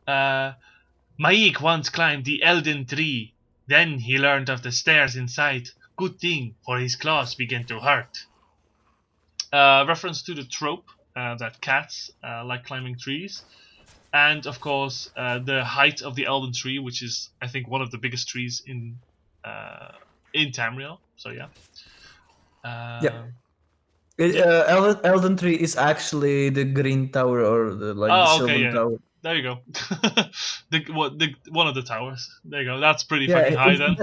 Maik once climbed the Elden tree. Then he learned of the stairs inside. Good thing, for his claws began to hurt. Reference to the trope that cats like climbing trees. And of course, the height of the Elden tree, which is, I think, one of the biggest trees in Tamriel. So yeah. Elden tree is actually the green tower or the silver tower. There you go. One of the towers. There you go. That's pretty fucking high then.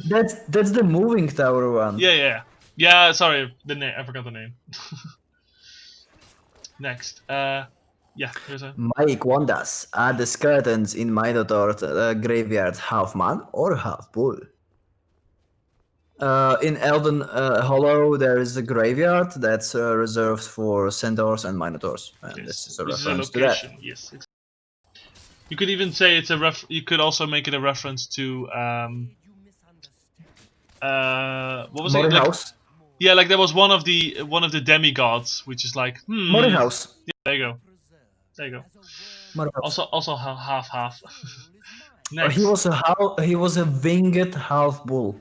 That's the moving tower one. Yeah. Sorry, the name. I forgot the name. Next. Here's a. Maik wonders, are the skeletons in Minotaur graveyard half man or half bull? In Elden Hollow, there is a graveyard that's reserved for centaurs and minotaurs, and this is a reference to that. Yes. You could even say it's a You could also make it a reference to what was Modern it? Like, House. Yeah, like there was one of the demigods, which is like Modern House. Yeah, there you go. Also half. Next. He was a winged half bull.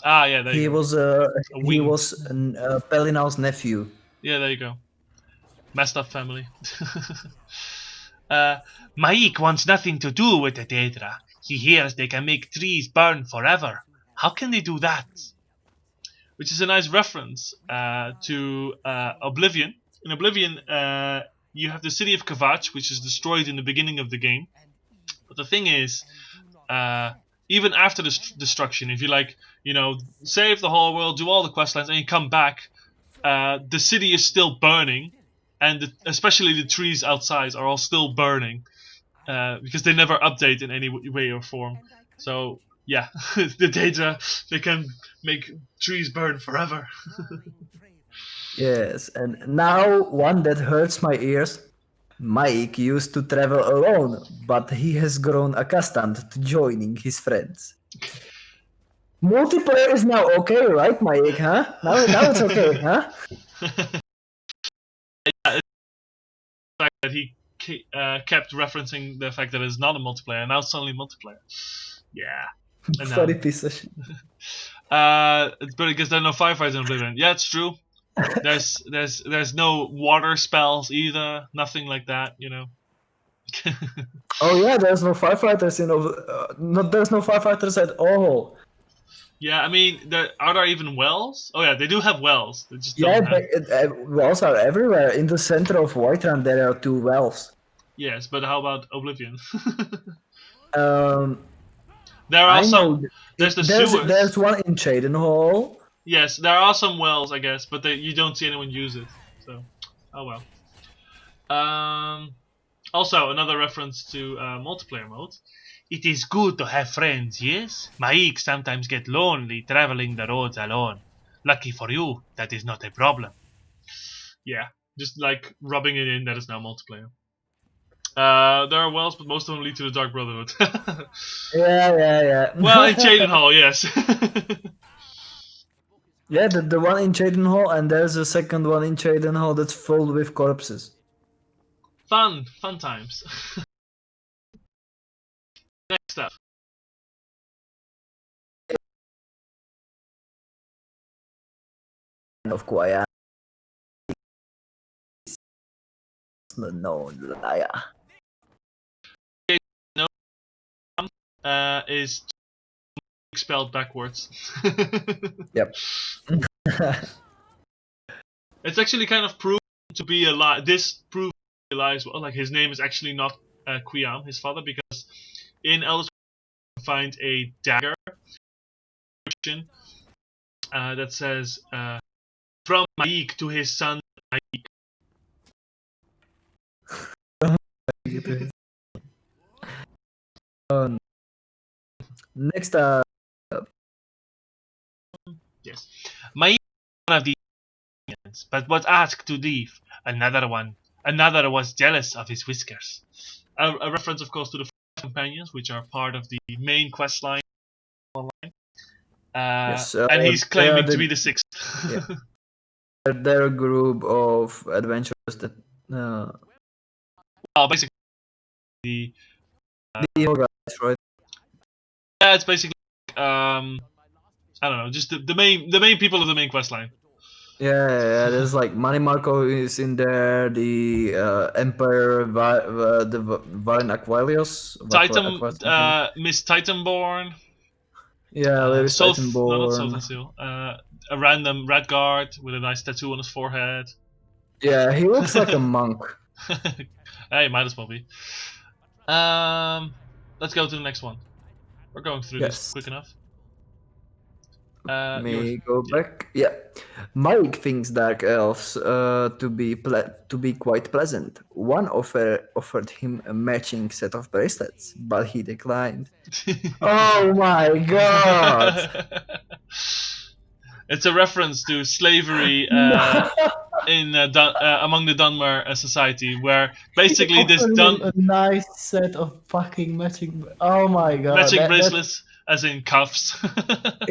Yeah, there you go. He was Pelinal's nephew. Yeah, there you go. Messed up family. Maik wants nothing to do with the Daedra. He hears they can make trees burn forever. How can they do that? Which is a nice reference to Oblivion. In Oblivion, you have the city of Kvatch, which is destroyed in the beginning of the game. But the thing is, even after the destruction, if you save the whole world, do all the questlines, and you come back, the city is still burning. And especially the trees outside are all still burning because they never update in any way or form. So yeah, the Daedra, they can make trees burn forever. Yes, and now one that hurts my ears. Maik used to travel alone, but he has grown accustomed to joining his friends. Multiplayer is now okay, right, Maik? Huh? Now it's okay, huh? The fact that he kept referencing the fact that it's not a multiplayer, and now it's suddenly multiplayer. Yeah. Funny piece of shit. It's better because there are no firefights in Oblivion. Yeah, it's true. There's no water spells either. Nothing like that, you know. Oh yeah, there's no firefighters there's no firefighters at all. Yeah, I mean, are there even wells? Oh yeah, they do have wells. They just wells are everywhere. In the center of Whiterun, there are 2 wells. Yes, but how about Oblivion? Um, There are I know. some. There's the sewers. There's one in Chaden Hall. Yes, there are some wells, I guess, but you don't see anyone use it. So, oh well. Also, another reference to multiplayer mode. It is good to have friends, yes? Maik sometimes get lonely traveling the roads alone. Lucky for you, that is not a problem. Yeah, just like rubbing it in that is now multiplayer. There are wells, but most of them lead to the Dark Brotherhood. Yeah. Well, in Chaden Hall, yes. Yeah, the one in Chaden Hall, and there's a second one in Chaden Hall that's filled with corpses. Fun times. Next up. Of quiet. No liar. Is spelled backwards. Yep. It's actually kind of proven to be a lie. This proves to be a lie as well. Like his name is actually not Quiam, his father, because in Elder Scrolls you find a dagger inscription that says from Maik to his son Maik. Next, Yes, Maik was one of the Indians, but was asked to leave. Another was jealous of his whiskers. A reference, of course, to the five companions, which are part of the main quest line online. Yes, and he's claiming the- to be the sixth. Yeah. They're a group of adventurers that Well, basically, the evil guys, right? yeah, it's basically I don't know, just the main people of the main quest line. Yeah. There's like Manny Marco is in there. The Emperor, the Varen Aquilius, Titan, Miss Titanborn. Yeah, Lady No, not Titanborn. Sultan Seal. A random red guard with a nice tattoo on his forehead. Yeah, he looks like a monk. Hey, might as well be. Let's go to the next one. We're going through this quick enough. Me go back. Yeah, Mike thinks dark elves to be quite pleasant. One offered him a matching set of bracelets, but he declined. Oh my god! It's a reference to slavery in among the Dunmer society, where basically this a nice set of fucking matching. Oh my god! matching bracelets, as in cuffs.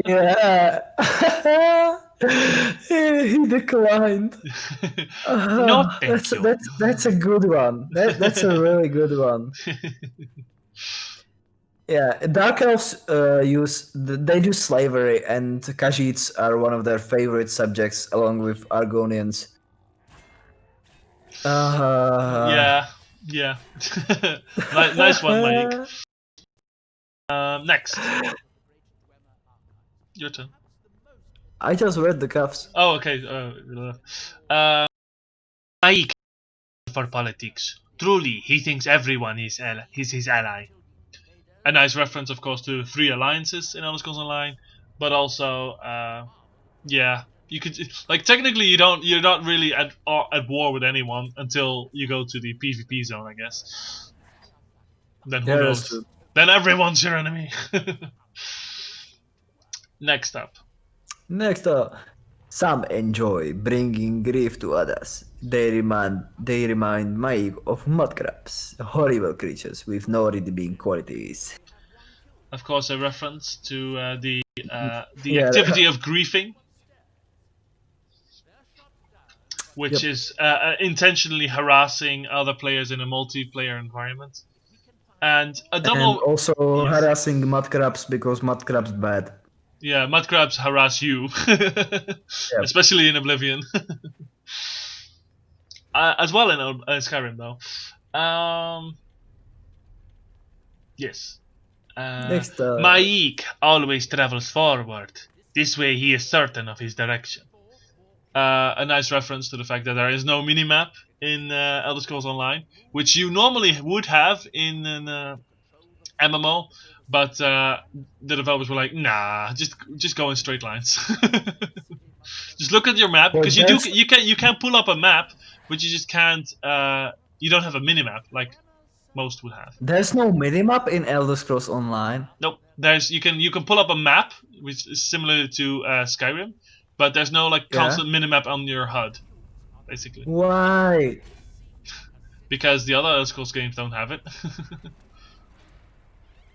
Yeah. he declined. No, thank you. That's a good one. That's a really good one. Yeah, Dark Elves they do slavery, and Khajiits are one of their favorite subjects, along with Argonians. Yeah. Nice one, Mike. Next, your turn. I just read the cuffs. Oh, okay. Mike for politics. Truly, he thinks everyone is his ally. A nice reference, of course, to 3 alliances in Elder Scrolls Online, but also, yeah, you could technically you're not really at war with anyone until you go to the PvP zone, I guess. Then who knows? Then everyone's your enemy. Next up, some enjoy bringing grief to others. They remind Mike of mudcrabs, horrible creatures with no redeeming qualities. of course, a reference to the activity of griefing, which is intentionally harassing other players in a multiplayer environment, and also harassing mudcrabs because mudcrabs bad. Yeah, mudcrabs harass you, especially in Oblivion, as well in Skyrim though. Yes. Next, Maik always travels forward. This way he is certain of his direction. a nice reference to the fact that there is no minimap in Elder Scrolls Online, which you normally would have in an MMO, but the developers were like, nah, just go in straight lines. Just look at your map, Well, because you can pull up a map, but you just can't. You don't have a minimap like most would have. There's no minimap in Elder Scrolls Online. Nope. You can pull up a map which is similar to Skyrim, but there's no like constant minimap on your HUD, basically, Why? because the other Elder Scrolls games don't have it.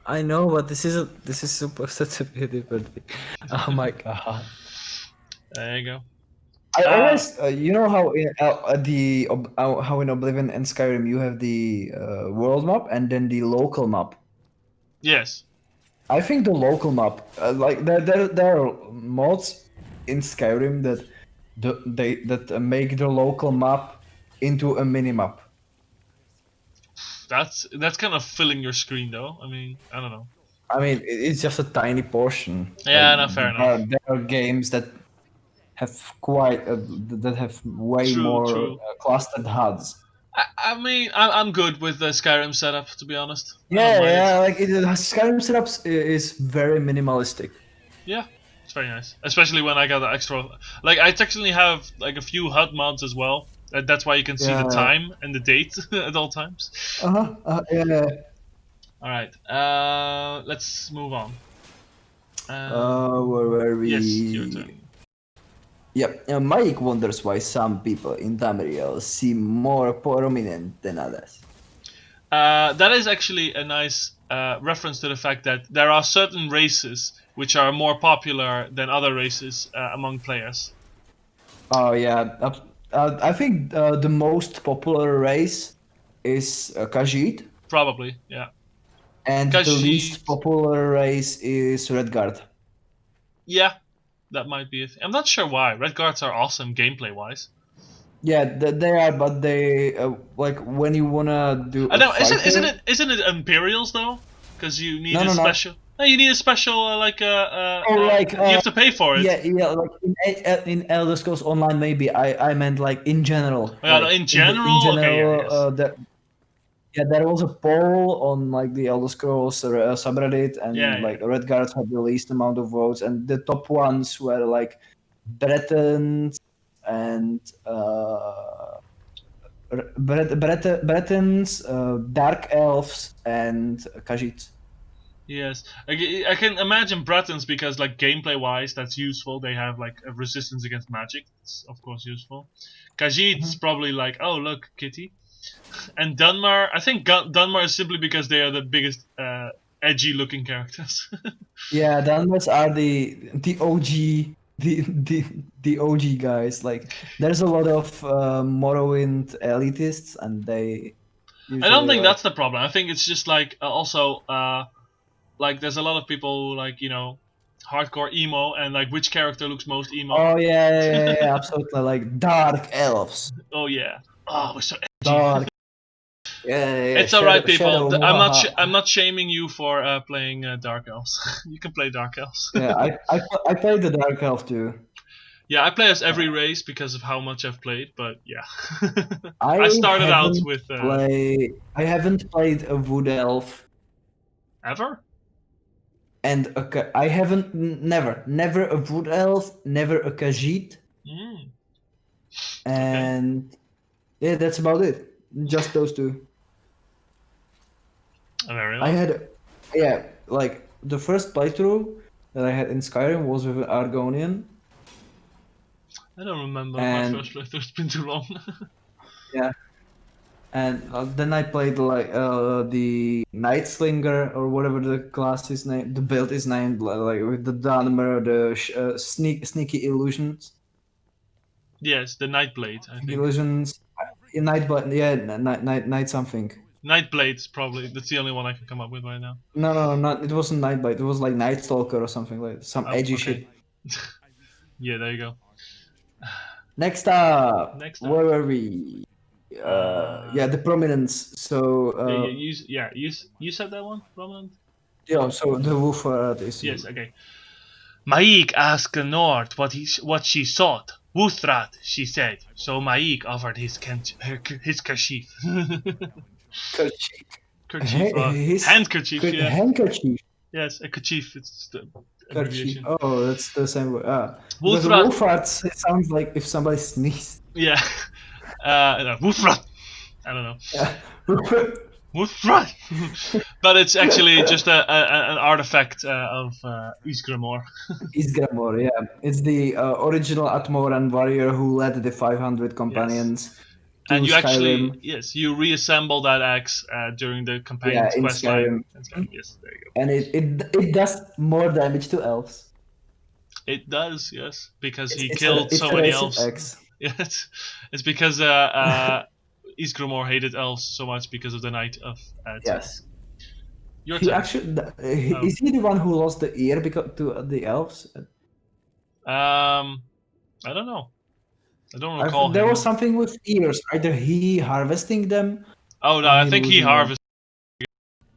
I know, but this is super such a beautiful thing. Oh my god. There you go. I always, you know how in how in Oblivion and Skyrim you have the world map and then the local map. Yes. I think the local map, like there are mods in Skyrim that make the local map into a mini map. That's kind of filling your screen, though. I mean, I don't know. I mean, it's just a tiny portion. Yeah, no, fair enough. There are games that have way True, more true. clustered HUDs. I mean, I'm good with the Skyrim setup, to be honest. I don't Yeah, mind it. yeah, like Skyrim setups is very minimalistic. Yeah, it's very nice. Especially when I got the extra. Like, I actually have like a few HUD mods as well. That's why you can see the Yeah. time and the date at all times. Yeah. All right, let's move on. Where were we? Yes, your turn. Yep. Mike wonders why some people in Tamriel seem more prominent than others. That is actually a nice reference to the fact that there are certain races which are more popular than other races among players. Oh yeah. I think the most popular race is Khajiit, Probably, yeah. and the Khajiit. least popular race is Redguard. Yeah, that might be it. I'm not sure why. Red Guards are awesome gameplay-wise. Yeah, they are, but they like when you wanna do. I know. a fighter- Isn't it Imperials though? Because you need No, a no, no. special. No, you need a special like, you have to pay for it. Yeah, like in Elder Scrolls Online, maybe I meant like in general. Yeah, like, in general? Okay, yeah, yes. There was a poll on like the Elder Scrolls subreddit, and Yeah, yeah. like Red Guards had the least amount of votes, and the top ones were like Bretons and Bretons, Dark Elves, and Khajiits. Yes, I can imagine Bretons because like gameplay-wise, that's useful. They have like a resistance against magic. It's of course useful. Khajiit's probably like, oh look, kitty. And Dunmar, I think Dunmar is simply because they are the biggest edgy-looking characters. Yeah, Dunmars are the OG the OG guys. Like there's a lot of Morrowind elitists, and they. I don't think usually, that's the problem. I think it's just like also like there's a lot of people like hardcore emo and like which character looks most emo. Oh yeah, absolutely. Like dark elves. Oh yeah. Oh, we're so edgy. Dark. Yeah. It's alright, people. Shadow, I'm not shaming you for playing Dark Elves. You can play Dark Elves. Yeah, I played the dark elf too. Yeah, I play as every race because of how much I've played, but yeah. I started out haven't with I haven't played a wood elf, ever. and I haven't never a wood elf, never a Khajiit, Mm. and yeah, that's about it. Just those two. Very I well. had, like the first playthrough that I had in Skyrim was with an Argonian. I don't remember And- my first playthrough. It's been too long. And then I played like the Night Slinger or whatever the class is named, the build is named, like with the Dunmer, the sneaky illusions, Yes, the Nightblade. I think illusions, Nightblade, yeah, night something. Nightblade is probably that's the only one I can come up with right now. No, not it wasn't Nightblade. It was like Night Stalker or something like some Oh, edgy okay. shit. Yeah, there you go. Next up, Next up. where were we? Yeah, the prominence. So You said that one, Roland? yeah, so the wolf is Yes, okay. Maik asked Nord what she thought. Wuthrat, she said. So Maik offered his kerchief. Kerchief. Kerchief. His Handkerchief, yeah. Handkerchief. Yes, a kerchief. It's the Kerchief. abbreviation. Oh, that's the same word. Because Wuthrat. Wolfart, it sounds like if somebody sneezed. Yeah. Wuthrat. I don't know. Yeah. Wuthrat. But it's actually just an artifact of Ysgramor. Ysgramor, yeah. It's the original Atmoran warrior who led the 500 companions to And you Skyrim. you reassemble that axe during the campaign In quest Skyrim. line. Yes, there you go. And it does more damage to elves. It does, yes, because he It's killed so a many race of elves. X. Yes, it's because Ysgramor hated elves so much because of the Night of Yes. Your He turn. actually is he the one who lost the ear because to the elves? I don't know. I don't recall There him. was something with ears. Either he harvesting them. Oh no, or I think he losing them. harvested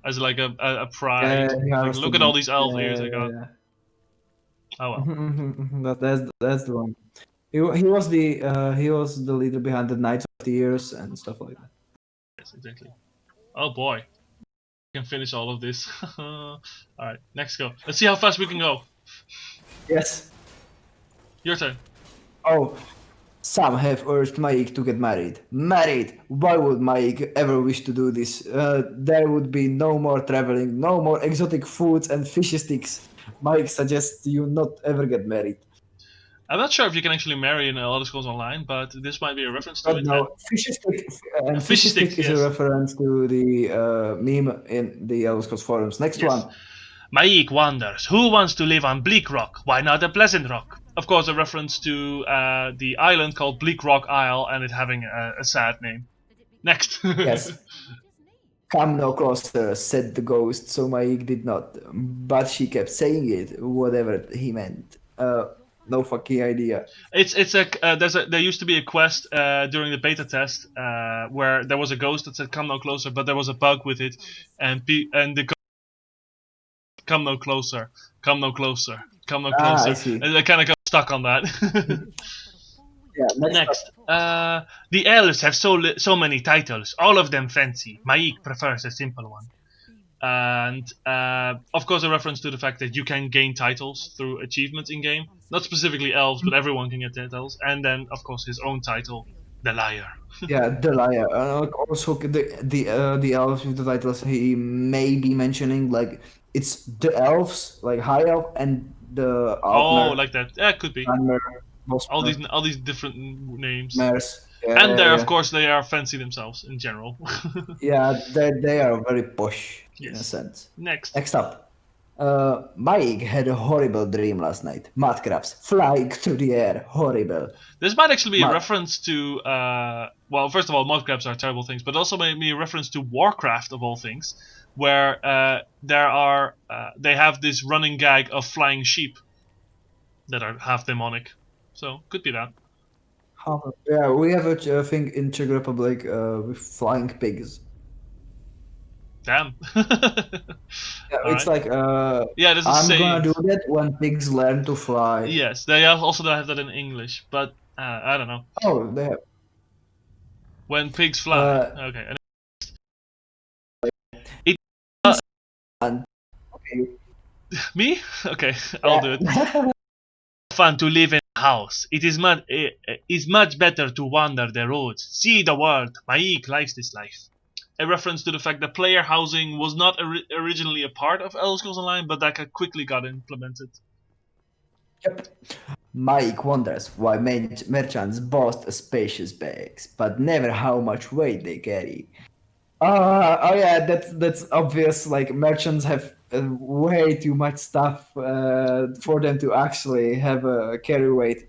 as like a pride. Yeah, he Like, harvested look at them. all these elf ears I Yeah, got. yeah. Oh well. That's the one. He was the leader behind the Knights of the Ears and stuff like that. Yes, exactly. Oh boy. We can finish all of this. Alright, next go. Let's see how fast we can go. Yes. Your turn. Oh, some have urged Maik to get married. Married! Why would Maik ever wish to do this? There would be no more traveling, no more exotic foods and fishy sticks. Maik suggests you not ever get married. I'm not sure if you can actually marry in Elder Scrolls Online, but this might be a reference to it. No, fishy stick. And Fishy fishy stick stick, is yes. a reference to the meme in the Elder Scrolls forums. Next Yes. one. Maik wonders, who wants to live on Bleak Rock? Why not a Pleasant Rock? Of course, a reference to the island called Bleak Rock Isle and it having a sad name. Next. Yes. Come no closer, said the ghost, so Maik did not. But she kept saying it, whatever he meant. No fucking idea. There used to be a quest during the beta test where there was a ghost that said come no closer, but there was a bug with it, and the ghost come no closer, come no closer, come no closer, I see. and I kind of got stuck on that. Yeah, Next, the elves have so many titles, all of them fancy. Maik prefers a simple one. And of course a reference to the fact that you can gain titles through achievements in game. Not specifically elves, but everyone can get titles. And then of course his own title, the Liar. Yeah, the liar. Also, the elves with the titles he may be mentioning, like it's the elves, like high elf and the Oh, Altmer, like that. Yeah, could be. Altmer, All these different names. Mers. And they're of course they are fancy themselves in general. Yeah, they are very posh in a Yes. sense. Next. Next up. Maik had a horrible dream last night. Mudcrabs flying through the air. Horrible. This might actually be a reference to, well, first of all, mudcrabs are terrible things, but also maybe a reference to Warcraft of all things, where they have this running gag of flying sheep that are half demonic. So could be that. Yeah, we have a thing in Czech Republic with flying pigs. Damn. Yeah, it's right. like there's a I'm saying. gonna do that when pigs learn to fly. Yes, they also don't have that in English, but I don't know. Oh, they have. When pigs fly. Okay. Okay. Me? Okay, I'll do it. Fun to live in a house. It is much better to wander the roads, see the world. Maik likes this life. A reference to the fact that player housing was not originally a part of Elder Scrolls Online, but that quickly got implemented. Yep. Maik wonders why merchants boast spacious bags, but never how much weight they carry. Oh yeah, that's obvious. Like merchants have way too much stuff for them to actually have a carry weight.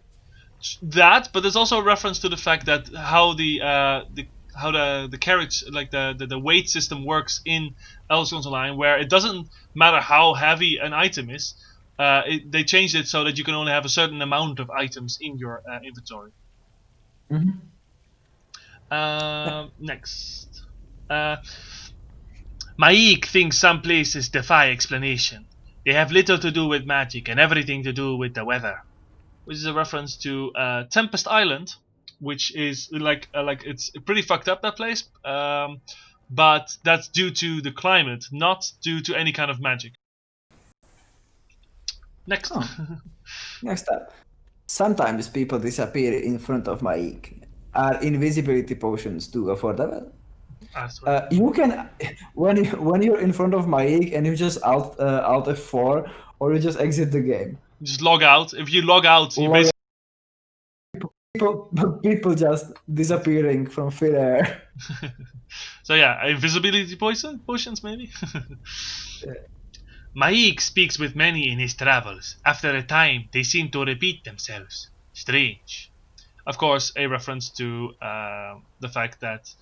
That, but there's also a reference to the fact that how the carriage, like the weight system works in Elder Scrolls Online, where it doesn't matter how heavy an item is. They changed it so that you can only have a certain amount of items in your inventory. Mm-hmm. Next. Maik thinks some places defy explanation. They have little to do with magic and everything to do with the weather. which is a reference to Tempest Island, which is like it's pretty fucked up, that place. But that's due to the climate, not due to any kind of magic. Next. Oh. Next up. Sometimes people disappear in front of my ink. Are invisibility potions too affordable? You can, when you're in front of my ink and you just alt F4, or you just exit the game. Just log out. If you log out, you basically... People just disappearing from thin air. So yeah, invisibility potions maybe? Yeah. Maik speaks with many in his travels. After a time, they seem to repeat themselves. Strange. Of course, a reference to the fact that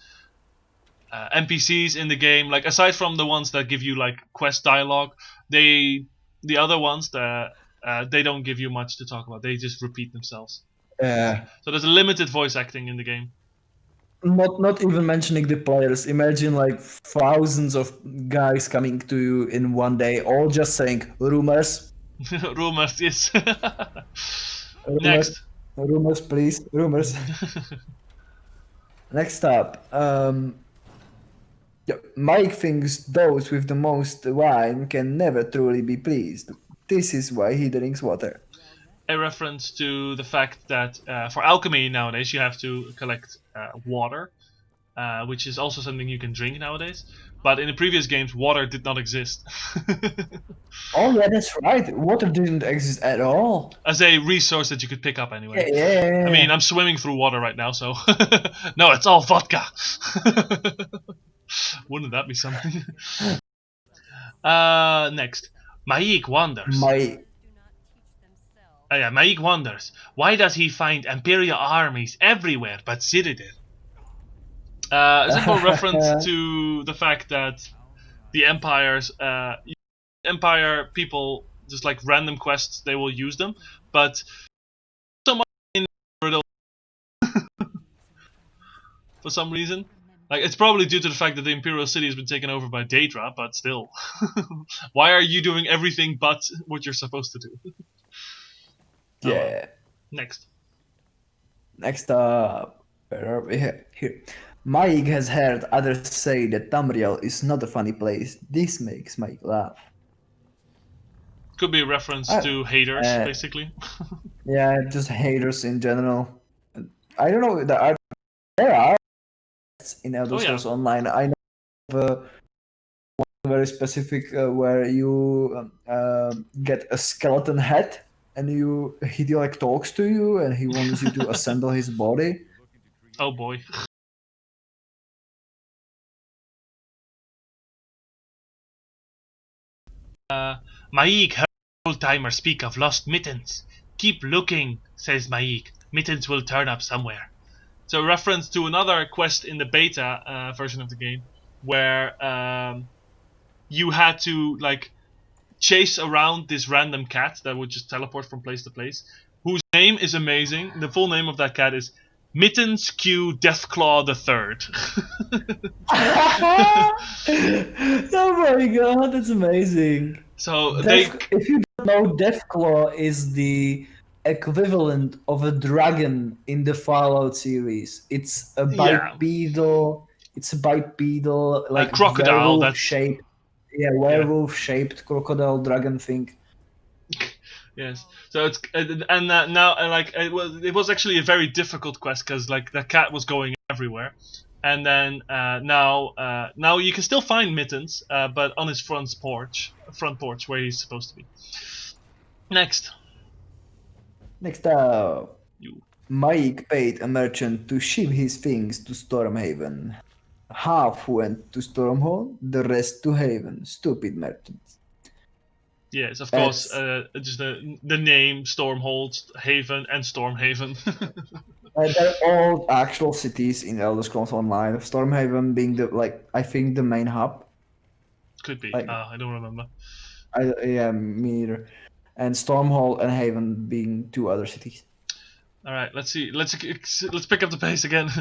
NPCs in the game, like aside from the ones that give you like quest dialogue, the other ones that they don't give you much to talk about. They just repeat themselves. So there's a limited voice acting in the game. Not even mentioning the players. Imagine like thousands of guys coming to you in one day, all just saying rumors. Rumors, yes. Next. Rumors, please. Rumors. Next up. Mike thinks those with the most wine can never truly be pleased. This is why he drinks water. A reference to the fact that for alchemy nowadays you have to collect water, which is also something you can drink nowadays. But in the previous games, water did not exist. Oh yeah, that's right. Water didn't exist at all. As a resource that you could pick up anyway. Yeah. I mean, I'm swimming through water right now, so... No, it's all vodka! Wouldn't that be something? Next. Maik wonders. Maik wonders. Why does he find Imperial armies everywhere but Citadel? A simple reference to the fact that the Empire people, just like random quests, they will use them, but so much in for some reason. Like, it's probably due to the fact that the Imperial City has been taken over by Daedra, but still. Why are you doing everything but what you're supposed to do? Yeah. Next. Next up. Here. Mike has heard others say that Tamriel is not a funny place. This makes Mike laugh. Could be a reference to haters, basically. Yeah, just haters in general. I don't know. There are in Elder Scrolls Online. I know one very specific where you get a skeleton head and he like talks to you and he wants you to assemble his body. Oh boy. Maik heard old-timer speak of lost mittens. Keep looking, says Maik. Mittens will turn up somewhere. So a reference to another quest in the beta version of the game, where you had to like chase around this random cat that would just teleport from place to place, whose name is amazing. The full name of that cat is Mittens Q Deathclaw III. Oh my god, that's amazing. So if you don't know, Deathclaw is the equivalent of a dragon in the Fallout series. It's a bipedal. It's a bipedal, like crocodile. That's shaped. Yeah, werewolf-shaped crocodile dragon thing. Yes. So it's now like it was actually a very difficult quest because like the cat was going everywhere, and then now you can still find Mittens, but on his front porch where he's supposed to be. Next up, Mike paid a merchant to ship his things to Stormhaven. Half went to Stormhold, the rest to Haven. Stupid merchants. Yes, of course. Just the name Stormhold, Haven, and Stormhaven. They're all actual cities in Elder Scrolls Online. Stormhaven being the main hub. Could be. I don't remember. Me either. And Stormhold and Haven being two other cities. All right, let's see. Let's pick up the pace again.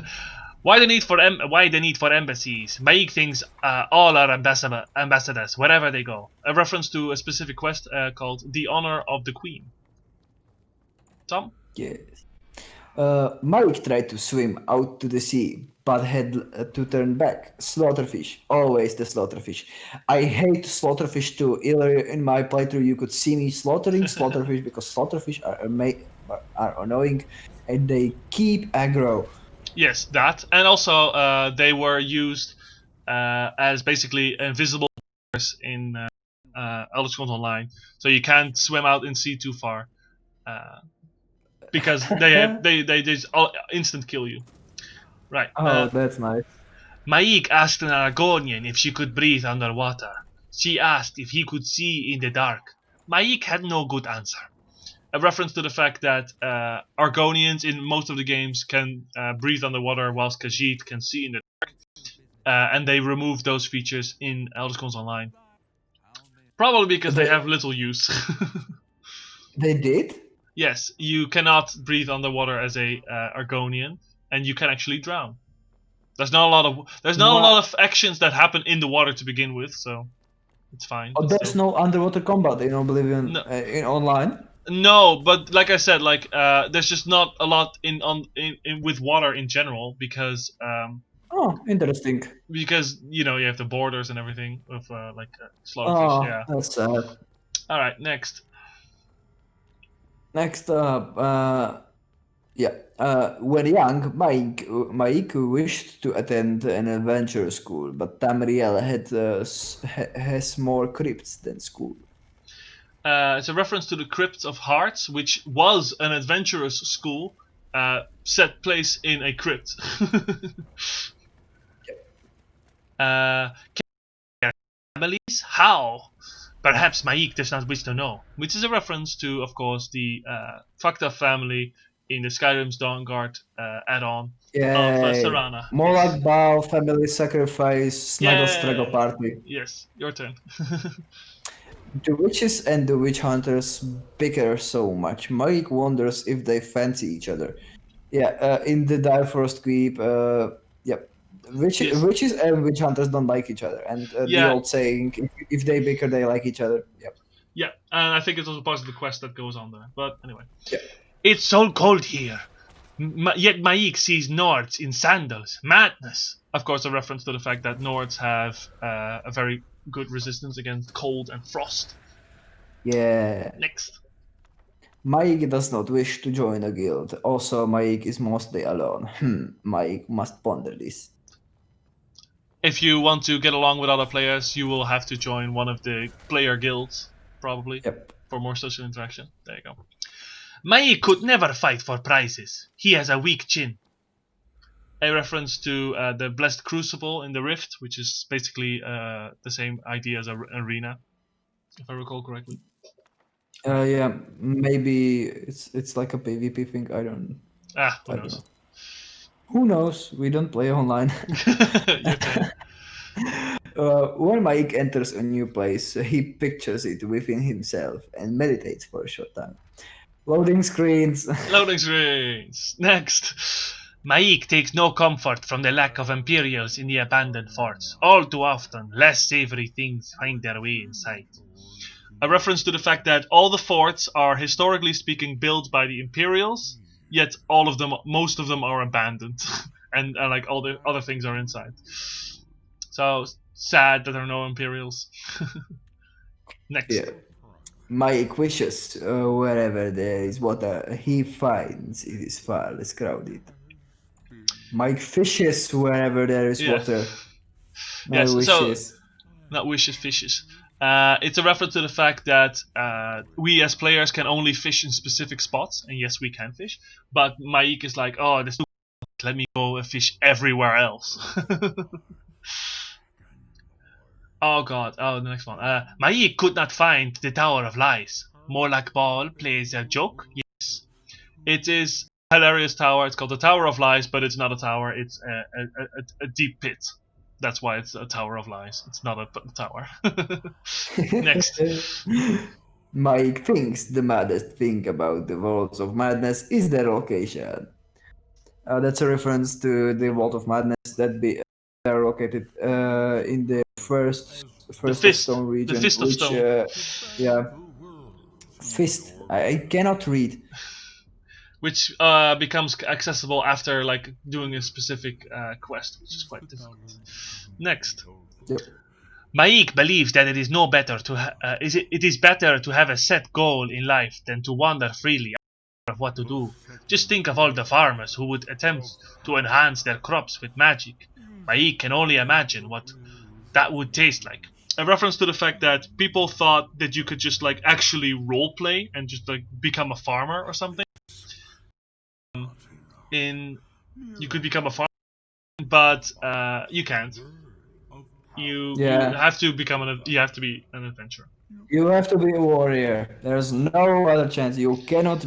Why the need for embassies? Maik thinks all are ambassadors wherever they go. A reference to a specific quest called "The Honor of the Queen." Tom? Yes. Mike tried to swim out to the sea, but had to turn back. Slaughterfish, always the slaughterfish. I hate slaughterfish too. Earlier in my playthrough, you could see me slaughtering slaughterfish because slaughterfish are annoying and they keep aggro. Yes, that. And also, they were used as basically invisible in Elder Scrolls Online. So you can't swim out in sea too far. Because they just instant kill you. Right. Oh, that's nice. Maik asked an Argonian if she could breathe underwater. She asked if he could see in the dark. Maik had no good answer. A reference to the fact that Argonians in most of the games can breathe underwater, whilst Khajiit can see in the dark. And they removed those features in Elder Scrolls Online. Probably because they have little use. They did? Yes, you cannot breathe underwater as a Argonian, and you can actually drown. There's not a lot of actions that happen in the water to begin with, so it's fine. Oh, there's no underwater combat in Oblivion in online. No, but like I said, there's just not a lot in with water in general because Oh, interesting. because you have the borders and everything with slaughterfish. Oh, Yeah. that's sad. All right, next. Next up, when young, Mike wished to attend an adventure school, but Tamriel has more crypts than school. It's a reference to the Crypt of Hearts, which was an adventurous school set place in a crypt. Families? How? Perhaps Maik does not wish to know. Which is a reference to, of course, the fucked up family in the Skyrim's Dawnguard add-on of Serana. Molag Bal, family sacrifice, snuggle struggle party. Yes, your turn. The witches and the witch hunters bicker so much. Mike wonders if they fancy each other. Yeah, in the Direfrost Keep, witches and witch hunters don't like each other. And the old saying, if they bicker, they like each other. Yep. Yeah, and I think it's also part of the quest that goes on there. But anyway. Yeah. It's so cold here. Yet Maik sees Nords in sandals. Madness. Of course, a reference to the fact that Nords have a very good resistance against cold and frost. Yeah. Next. Maik does not wish to join a guild. Also, Maik is mostly alone. Maik must ponder this. If you want to get along with other players, you will have to join one of the player guilds, probably. Yep. For more social interaction. There you go. Maik could never fight for prizes. He has a weak chin. A reference to the Blessed Crucible in the Rift, which is basically the same idea as an arena, if I recall correctly. Yeah, maybe it's like a PvP thing. I don't. Who knows? Know. Who knows? We don't play online. Your turn. When Mike enters a new place, he pictures it within himself and meditates for a short time. Loading screens. Loading screens. Next. Maik takes no comfort from the lack of Imperials in the abandoned forts. All too often, less savory things find their way inside. A reference to the fact that all the forts are, historically speaking, built by the Imperials, yet most of them are abandoned, and like all the other things are inside. So sad that there are no Imperials. Next. Yeah. Mike wishes wherever there is water, he finds it is far less crowded. Mike fishes wherever there is water. Yes, wishes. So, not wishes, fishes. It's a reference to the fact that we as players can only fish in specific spots, and yes, we can fish. But Maik is like, oh, there's let me go and fish everywhere else. Oh god, the next one. Maik could not find the Tower of Lies. Molag Bal plays a joke? Yes. It is a hilarious tower. It's called the Tower of Lies, but it's not a tower. It's a deep pit. That's why it's a Tower of Lies. It's not a tower. Next. Mike thinks the maddest thing about the Vaults of Madness is their location. That's a reference to the Vault of Madness that are located in the first of Stone region. The Fist of Stone. Fist. I cannot read. which becomes accessible after like doing a specific quest, which is quite difficult. Next. Yep. Maik believes that it is no better to it is better to have a set goal in life than to wander freely of what to do. Just think of all the farmers who would attempt to enhance their crops with magic. Maik can only imagine what that would taste like. A reference to the fact that people thought that you could just like actually roleplay and just like become a farmer or something. You could become a farmer, but you can't. You have to you have to be an adventurer. You have to be a warrior. There's no other chance. You cannot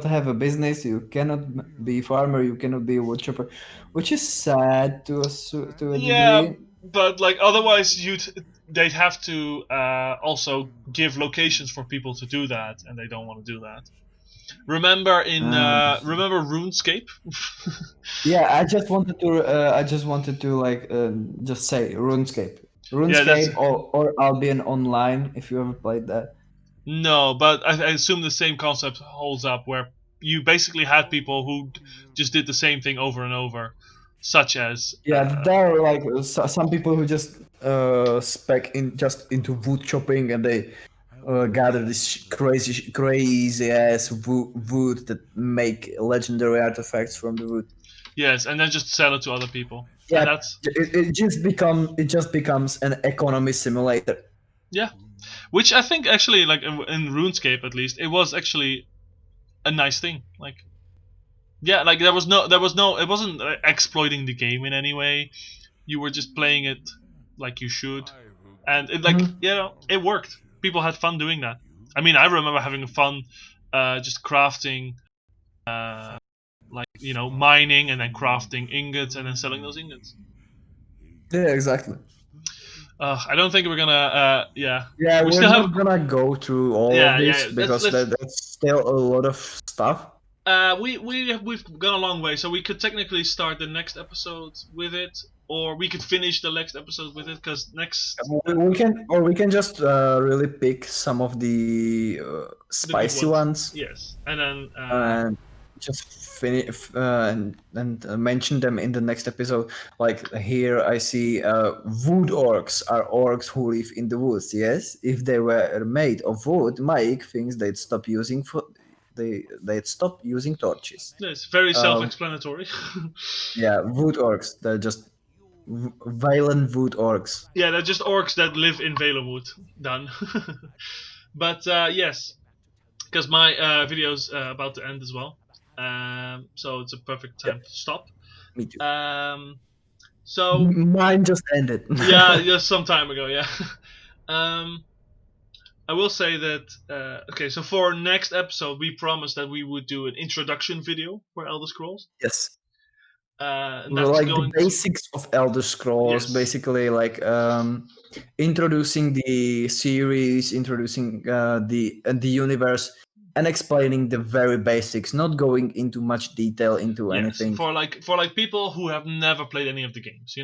have a business. You cannot be a farmer. You cannot be a woodchopper, which is sad to a degree. But like otherwise they'd have to also give locations for people to do that, and they don't want to do that. Remember remember RuneScape? Yeah, I just wanted to like just say RuneScape or Albion Online, if you ever played that. No, but I assume the same concept holds up, where you basically had people who just did the same thing over and over, such as there are like some people who just spec into wood chopping, and they gather this crazy ass wood that make legendary artifacts from the wood. Yes, and then just sell it to other people. Yeah, and it just becomes an economy simulator. Yeah, which I think actually, like in RuneScape at least, it was actually a nice thing. Like, yeah, like it wasn't exploiting the game in any way. You were just playing it like you should, and it it worked. People had fun doing that. I mean, I remember having fun just crafting, mining and then crafting ingots and then selling those ingots. Yeah, exactly. I don't think we're gonna. We're not gonna go through all of this because that's still a lot of stuff. We've gone a long way, so we could technically start the next episode with it, or we could finish the next episode with it, because next we can just really pick some of the spicy ones. Yes, and then just finish and mention them in the next episode. Like here, I see wood orcs are orcs who live in the woods. Yes, if they were made of wood, Mike thinks they'd stop using torches. It's very self-explanatory. Yeah, wood orcs. They're just violent wood orcs. Yeah, they're just orcs that live in Valewood. Done. But yes, because my video's about to end as well. So it's a perfect time to stop. Me too. So mine just ended. just some time ago. Yeah. I will say that so for next episode we promised that we would do an introduction video for Elder Scrolls. Yes. Like the basics of Elder Scrolls, basically like introducing the series, introducing the universe, and explaining the very basics, not going into much detail into anything. For like people who have never played any of the games,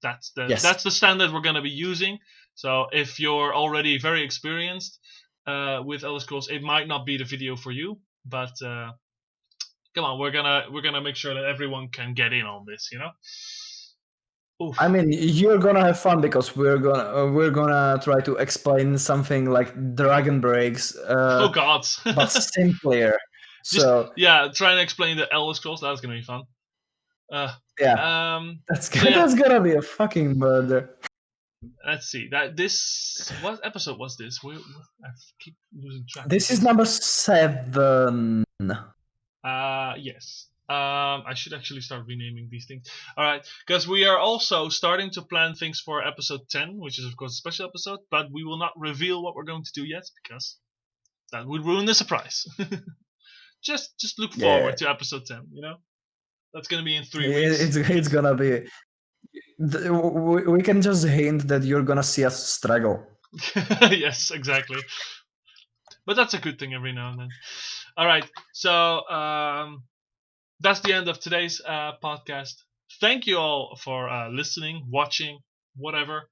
that's the standard we're gonna be using. So if you're already very experienced with Elder Scrolls, it might not be the video for you, but come on, we're gonna make sure that everyone can get in on this, Oof. I mean, you're gonna have fun because we're gonna try to explain something like Dragon Breaks. Oh God! But simpler. So try and explain the Elder Scrolls. That's gonna be fun. That's gonna be a fucking murder. Let's see. What episode was this? I keep losing track. This is number 7. Yes. I should actually start renaming these things. All right, because we are also starting to plan things for episode 10, which is of course a special episode, but we will not reveal what we're going to do yet because that would ruin the surprise. just look forward to episode 10. That's gonna be in 3 weeks. It's gonna be. We can just hint that you're gonna see us struggle. Yes, exactly. But that's a good thing every now and then. All right, so that's the end of today's podcast. Thank you all for listening, watching, whatever.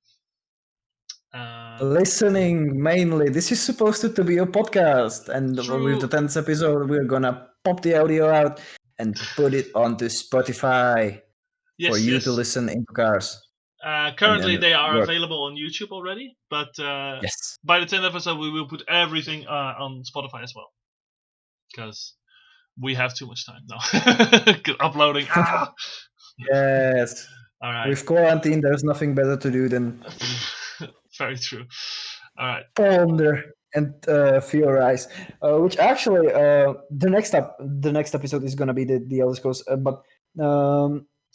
Listening mainly. This is supposed to be a podcast, and with the 10th episode, we're gonna pop the audio out and put it onto Spotify for you to listen in cars. Currently, they are work. available on YouTube already, but Yes. by the 10th episode, we will put everything on Spotify as well. Because we have too much time now. Uploading. Yes. All right. With quarantine, there's nothing better to do than Very true. All right. ponder and theorize. Which actually, the next episode is gonna be the Elder Scrolls. But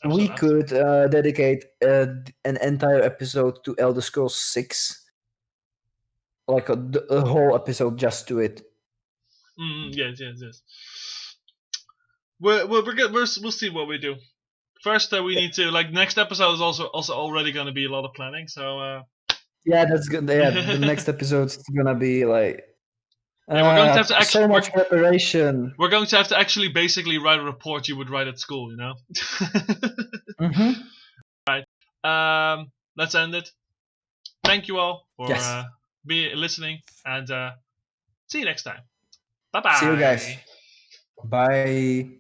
we could dedicate an entire episode to Elder Scrolls 6, like a whole episode just to it. Yes. We'll see what we do. First, we need to next episode is also already going to be a lot of planning. So yeah, that's good. Yeah, the next episode is gonna be like we're going to have to so much preparation. We're going to have to actually basically write a report you would write at school, you know. Mm-hmm. All right. Let's end it. Thank you all for listening, and see you next time. Bye bye. See you guys. Bye.